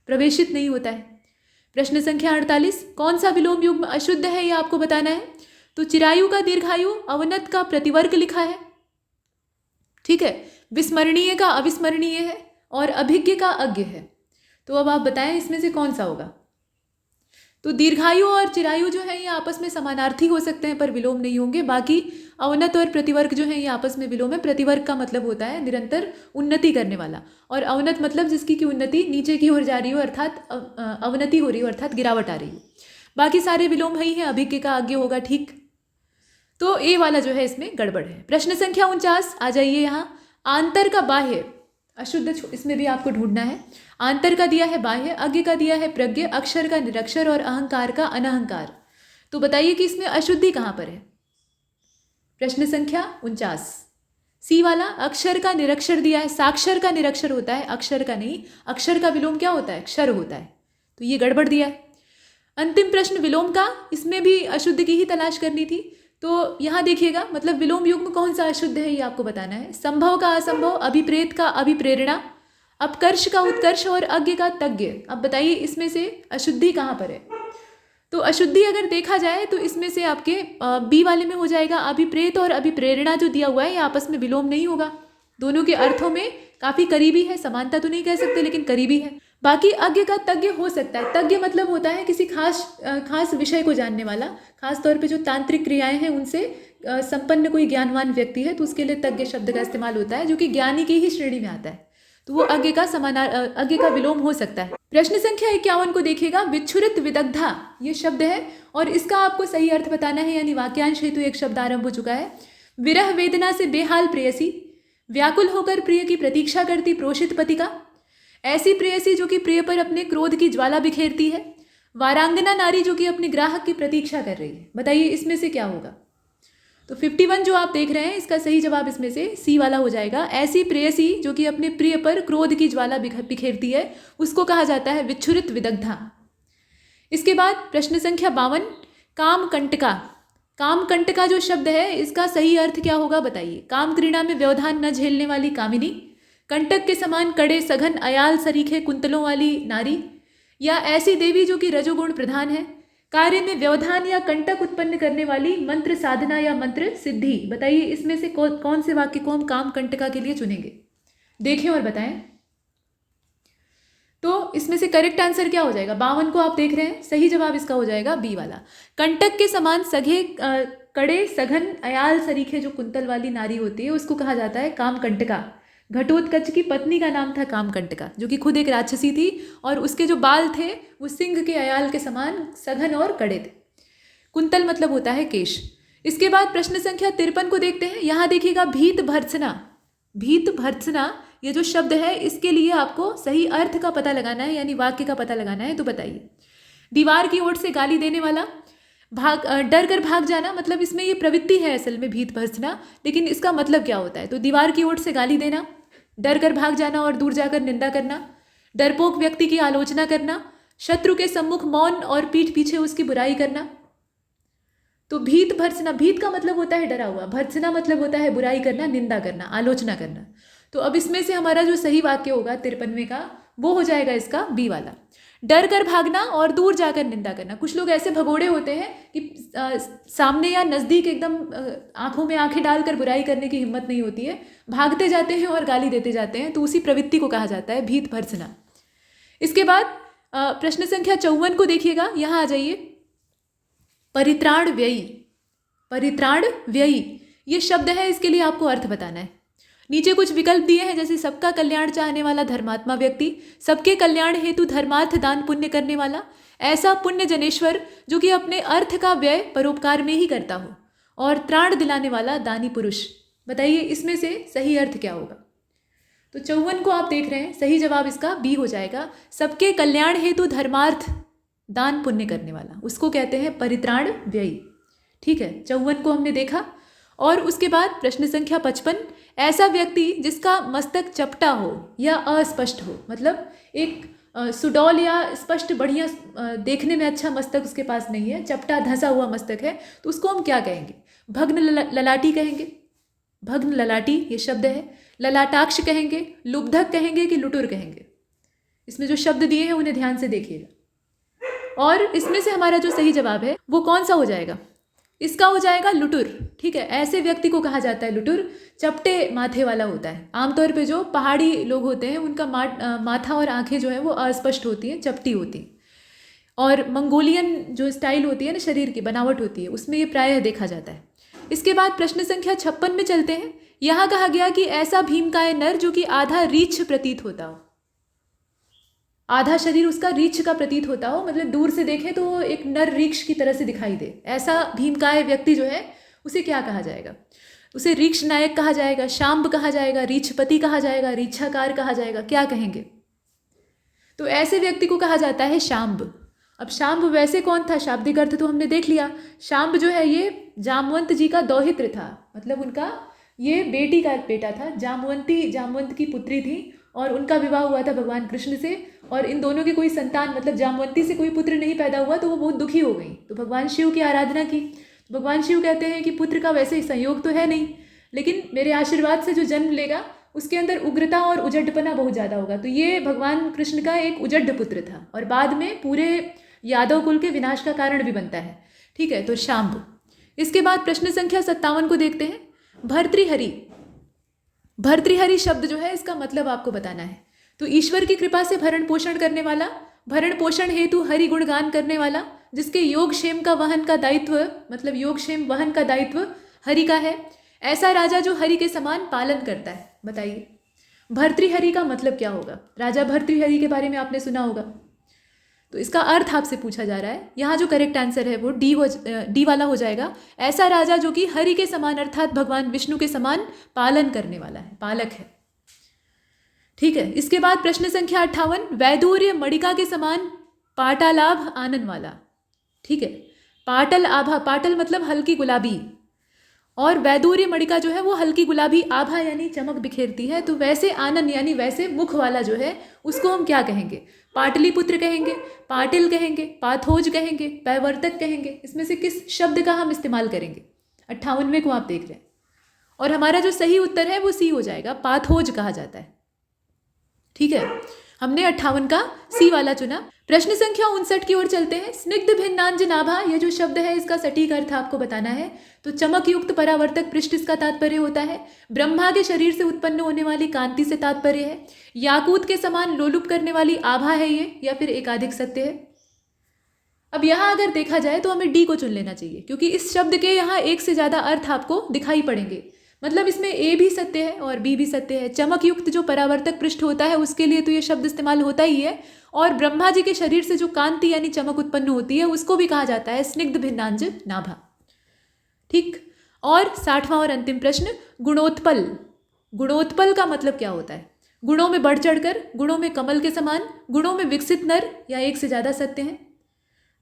प्रवेशित नहीं होता है। प्रश्न संख्या 48, कौन सा विलोम युग्म अशुद्ध है ये आपको बताना है। तो चिरायु का दीर्घायु, अवनत का प्रतिवर्ग लिखा है, ठीक है, विस्मरणीय का अविस्मरणीय है और अभिज्ञ का अज्ञ है। तो अब आप बताएं इसमें से कौन सा होगा। तो दीर्घायु और चिरायु जो है ये आपस में समानार्थी हो सकते हैं पर विलोम नहीं होंगे। बाकी अवनत और प्रतिवर्ग जो है ये आपस में विलोम है। प्रतिवर्ग का मतलब होता है निरंतर उन्नति करने वाला, और अवनत मतलब जिसकी की उन्नति नीचे की ओर जा रही हो, अर्थात अवनति हो रही हो, अर्थात गिरावट आ रही हो। बाकी सारे विलोम ही हैं। अभिज्ञ का आज्ञ होगा, ठीक। तो ए वाला जो है इसमें गड़बड़ है। प्रश्न संख्या 49, आ जाइए यहाँ। आंतर का बाह्य अशुद्ध, इसमें भी आपको ढूंढना है। आंतर का दिया है बाह्य, अज्ञ का दिया है प्रज्ञ, अक्षर का निरक्षर और अहंकार का अनहंकार। तो बताइए कि इसमें अशुद्धि कहाँ पर है। प्रश्न संख्या 49, सी वाला। अक्षर का निरक्षर दिया है, साक्षर का निरक्षर होता है, अक्षर का नहीं। अक्षर का विलोम क्या होता है, क्षर होता है। तो ये गड़बड़ दिया है। अंतिम प्रश्न विलोम का, इसमें भी अशुद्ध की ही तलाश करनी थी। तो यहाँ देखिएगा, मतलब विलोम युग्म कौन सा अशुद्ध है ये आपको बताना है। संभव का असंभव, अभिप्रेत का अभिप्रेरणा, अपकर्ष का उत्कर्ष और अज्ञ का तज्ञ। अब बताइए इसमें से अशुद्धि कहाँ पर है। तो अशुद्धि अगर देखा जाए तो इसमें से आपके बी वाले में हो जाएगा। अभिप्रेत और अभिप्रेरणा जो दिया हुआ है ये आपस में विलोम नहीं होगा। दोनों के अर्थों में काफ़ी करीबी है, समानता तो नहीं कह सकते लेकिन करीबी है। बाकी अज्ञ का तज्ञ हो सकता है। तज्ञ मतलब होता है किसी खास विषय को जानने वाला, खास तौर पे जो तांत्रिक क्रियाएं हैं उनसे संपन्न कोई ज्ञानवान व्यक्ति है तो उसके लिए तज्ञ शब्द का इस्तेमाल होता है, जो कि ज्ञानी की ही श्रेणी में आता है। तो वो अज्ञ का विलोम हो सकता है। प्रश्न संख्या 51 को देखिएगा। विच्छुरित विदग्धा ये शब्द है और इसका आपको सही अर्थ बताना है, यानी वाक्यांश हेतु एक शब्द आरंभ हो चुका है। विरह वेदना से बेहाल प्रेयसी, व्याकुल होकर प्रिय की प्रतीक्षा करती प्रोषित पतिका, ऐसी प्रेयसी जो कि प्रिय पर अपने क्रोध की ज्वाला बिखेरती है, वारांगना नारी जो कि अपने ग्राहक की प्रतीक्षा कर रही है। बताइए इसमें से क्या होगा। तो 51 जो आप देख रहे हैं इसका सही जवाब इसमें से सी वाला हो जाएगा। ऐसी प्रेयसी जो कि अपने प्रिय पर क्रोध की ज्वाला बिखेरती है उसको कहा जाता है विच्छुरित विदग्धा। इसके बाद प्रश्न संख्या 52, कामकंटका। कामकंटका जो शब्द है इसका सही अर्थ क्या होगा बताइए। काम क्रीड़ा में व्यवधान न झेलने वाली कामिनी, कंटक के समान कड़े सघन अयाल सरीखे कुंतलों वाली नारी, या ऐसी देवी जो कि रजोगुण प्रधान है, कार्य में व्यवधान या कंटक उत्पन्न करने वाली मंत्र साधना या मंत्र सिद्धि। बताइए इसमें से कौन से वाक्य को हम काम कंटका के लिए चुनेंगे, देखें और बताएं। तो इसमें से करेक्ट आंसर क्या हो जाएगा। 52 को आप देख रहे हैं, सही जवाब इसका हो जाएगा बी वाला। कंटक के समान सघे कड़े सघन अयाल सरीखे जो कुंतल वाली नारी होती है उसको कहा जाता है कामकंटका। घटोत्कच की पत्नी का नाम था कामकंटका, जो कि खुद एक राक्षसी थी और उसके जो बाल थे वो सिंह के अयाल के समान सघन और कड़े थे। कुंतल मतलब होता है केश। इसके बाद प्रश्न संख्या 53 को देखते हैं। यहाँ देखिएगा भीत भर्त्सना। भीत भर्त्सना ये जो शब्द है इसके लिए आपको सही अर्थ का पता लगाना है, यानी वाक्य का पता लगाना है। तो बताइए। दीवार की ओर से गाली देने वाला, डर कर भाग जाना, मतलब इसमें ये प्रवृत्ति है असल में भीत भर्त्सना, लेकिन इसका मतलब क्या होता है। तो दीवार की ओर से गाली देना, डर कर भाग जाना और दूर जाकर निंदा करना, डरपोक व्यक्ति की आलोचना करना, शत्रु के सम्मुख मौन और पीठ पीछे उसकी बुराई करना। तो भीत भर्त्सना, भीत का मतलब होता है डरा हुआ, भर्त्सना मतलब होता है बुराई करना, निंदा करना, आलोचना करना। तो अब इसमें से हमारा जो सही वाक्य होगा 53वें का वो हो जाएगा इसका बी वाला। डर कर भागना और दूर जाकर निंदा करना। कुछ लोग ऐसे भगोड़े होते हैं कि सामने या नज़दीक एकदम आंखों में आंखें डालकर बुराई करने की हिम्मत नहीं होती है, भागते जाते हैं और गाली देते जाते हैं। तो उसी प्रवृत्ति को कहा जाता है भीत भर्त्सना। इसके बाद प्रश्न संख्या 54 को देखिएगा। यहाँ आ जाइए। परित्राण व्ययी। परित्राण व्ययी ये शब्द है, इसके लिए आपको अर्थ बताना है। नीचे कुछ विकल्प दिए हैं, जैसे सबका कल्याण चाहने वाला धर्मात्मा व्यक्ति, सबके कल्याण हेतु धर्मार्थ दान पुण्य करने वाला, ऐसा पुण्य जनेश्वर जो कि अपने अर्थ का व्यय परोपकार में ही करता हो, और त्राण दिलाने वाला दानी पुरुष। बताइए इसमें से सही अर्थ क्या होगा। तो 54 को आप देख रहे हैं, सही जवाब इसका बी हो जाएगा। सबके कल्याण हेतु धर्मार्थ दान पुण्य करने वाला उसको कहते हैं परित्राण व्ययी। ठीक है, 54 को हमने देखा। और उसके बाद प्रश्न संख्या 55, ऐसा व्यक्ति जिसका मस्तक चपटा हो या अस्पष्ट हो, मतलब एक सुडौल या स्पष्ट बढ़िया देखने में अच्छा मस्तक उसके पास नहीं है, चपटा धंसा हुआ मस्तक है, तो उसको हम क्या कहेंगे। भग्न ललाटी कहेंगे, भग्न ललाटी ये शब्द है, ललाटाक्ष कहेंगे, लुब्धक कहेंगे कि लुटुर कहेंगे। इसमें जो शब्द दिए हैं उन्हें ध्यान से देखिएगा। और इसमें से हमारा जो सही जवाब है वो कौन सा हो जाएगा? इसका हो जाएगा लुटुर। ठीक है, ऐसे व्यक्ति को कहा जाता है लुटुर, चपटे माथे वाला होता है। आमतौर पे जो पहाड़ी लोग होते हैं उनका माथा और आंखें जो है वो अस्पष्ट होती हैं, चपटी होती हैं। और मंगोलियन जो स्टाइल होती है ना, शरीर की बनावट होती है, उसमें ये प्रायः देखा जाता है। इसके बाद प्रश्न संख्या 56 में चलते हैं। यहाँ कहा गया कि ऐसा भीमकाय नर जो कि आधा रीछ प्रतीत होता हो, आधा शरीर उसका रीछ का प्रतीत होता हो, मतलब दूर से देखें तो वो एक नर रीछ की तरह से दिखाई दे। ऐसा भीमकाय व्यक्ति जो है उसे क्या कहा जाएगा? उसे रीक्ष नायक कहा जाएगा, शाम्ब कहा जाएगा, रीछपति कहा जाएगा, रीछाकार कहा जाएगा, क्या कहेंगे? तो ऐसे व्यक्ति को कहा जाता है शाम्ब। अब शाम्ब वैसे कौन था? शाब्दिक अर्थ तो हमने देख लिया। शाम्ब जो है ये जामवंत जी का दौहित्र था, मतलब उनका ये बेटी का बेटा था। जामवंत की पुत्री थी और उनका विवाह हुआ था भगवान कृष्ण से, और इन दोनों की कोई संतान, मतलब जामवंती से कोई पुत्र नहीं पैदा हुआ, तो वो बहुत दुखी हो गई। तो भगवान शिव की आराधना की। तो भगवान शिव कहते हैं कि पुत्र का वैसे संयोग तो है नहीं, लेकिन मेरे आशीर्वाद से जो जन्म लेगा उसके अंदर उग्रता और उजड्डपना बहुत ज़्यादा होगा। तो ये भगवान कृष्ण का एक उजड्ड पुत्र था और बाद में पूरे यादव कुल के विनाश का कारण भी बनता है। ठीक है, तो शाम्ब। इसके बाद प्रश्न संख्या 57 को देखते हैं। भर्तृहरि, भर्तृहरि शब्द जो है इसका मतलब आपको बताना है। तो ईश्वर की कृपा से भरण पोषण करने वाला, भरण पोषण हेतु हरि गुणगान करने वाला, जिसके योगक्षेम का वहन का दायित्व, मतलब योगक्षेम वहन का दायित्व हरि का है, ऐसा राजा जो हरि के समान पालन करता है। बताइए भर्तृहरि का मतलब क्या होगा? राजा भर्तृहरि के बारे में आपने सुना होगा, तो इसका अर्थ आपसे पूछा जा रहा है। यहाँ जो करेक्ट आंसर है वो डी वाला हो जाएगा। ऐसा राजा जो कि हरि के समान अर्थात भगवान विष्णु के समान पालन करने वाला है, पालक है। ठीक है, इसके बाद प्रश्न संख्या 58। वैदूर्य मणिका के समान पाटालाभ आनन वाला। ठीक है, पाटल आभा, पाटल मतलब हल्की गुलाबी, और वैदूर्य मणिका जो है वो हल्की गुलाबी आभा यानी चमक बिखेरती है। तो वैसे आनन यानी वैसे मुख वाला जो है उसको हम क्या कहेंगे? पाटलिपुत्र कहेंगे, पाटिल कहेंगे, पाथोज कहेंगे, पैवर्तक कहेंगे। इसमें से किस शब्द का हम इस्तेमाल करेंगे? 58वें को आप देख रहे हैं, और हमारा जो सही उत्तर है वो सी हो जाएगा, पाथोज कहा जाता है। ठीक है, हमने 58 का सी वाला चुना। प्रश्न संख्या 59 की ओर चलते हैं। स्निग्ध भिन्नांजनाभा, ये जो शब्द है इसका सटीक अर्थ आपको बताना है। तो चमक युक्त परावर्तक पृष्ठ इसका तात्पर्य होता है। ब्रह्मा के शरीर से उत्पन्न होने वाली कांति से तात्पर्य है। याकूत के समान लोलुप करने वाली आभा है ये, या फिर एकाधिक सत्य है। अब यहाँ अगर देखा जाए तो हमें डी को चुन लेना चाहिए, क्योंकि इस शब्द के यहाँ एक से ज़्यादा अर्थ आपको दिखाई पड़ेंगे। मतलब इसमें ए भी सत्य है और बी भी सत्य है। चमक युक्त जो परावर्तक पृष्ठ होता है उसके लिए तो ये शब्द इस्तेमाल होता ही है, और ब्रह्मा जी के शरीर से जो कांति यानी चमक उत्पन्न होती है उसको भी कहा जाता है स्निग्ध भिन्नांज नाभा। ठीक, और 60वां और अंतिम प्रश्न, गुणोत्पल। गुणोत्पल का मतलब क्या होता है? गुणों में बढ़ चढ़कर, गुणों में कमल के समान, गुणों में विकसित नर, या एक से ज़्यादा सत्य हैं?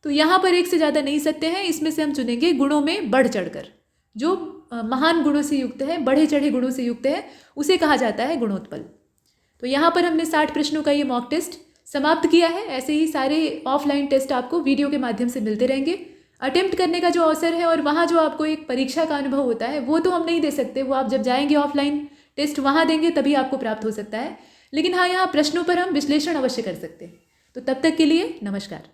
तो यहाँ पर एक से ज़्यादा नहीं सत्य हैं, इसमें से हम चुनेंगे गुणों में बढ़ चढ़कर। जो महान गुणों से युक्त है, बढ़े चढ़े गुणों से युक्त है, उसे कहा जाता है गुणोत्पल। तो यहाँ पर हमने 60 प्रश्नों का ये मॉक टेस्ट समाप्त किया है। ऐसे ही सारे ऑफलाइन टेस्ट आपको वीडियो के माध्यम से मिलते रहेंगे। अटेम्प्ट करने का जो अवसर है और वहाँ जो आपको एक परीक्षा का अनुभव होता है वो तो हम नहीं दे सकते, वो आप जब जाएंगे ऑफलाइन टेस्ट वहाँ देंगे तभी आपको प्राप्त हो सकता है। लेकिन हाँ, यहाँ प्रश्नों पर हम विश्लेषण अवश्य कर सकते हैं। तो तब तक के लिए नमस्कार।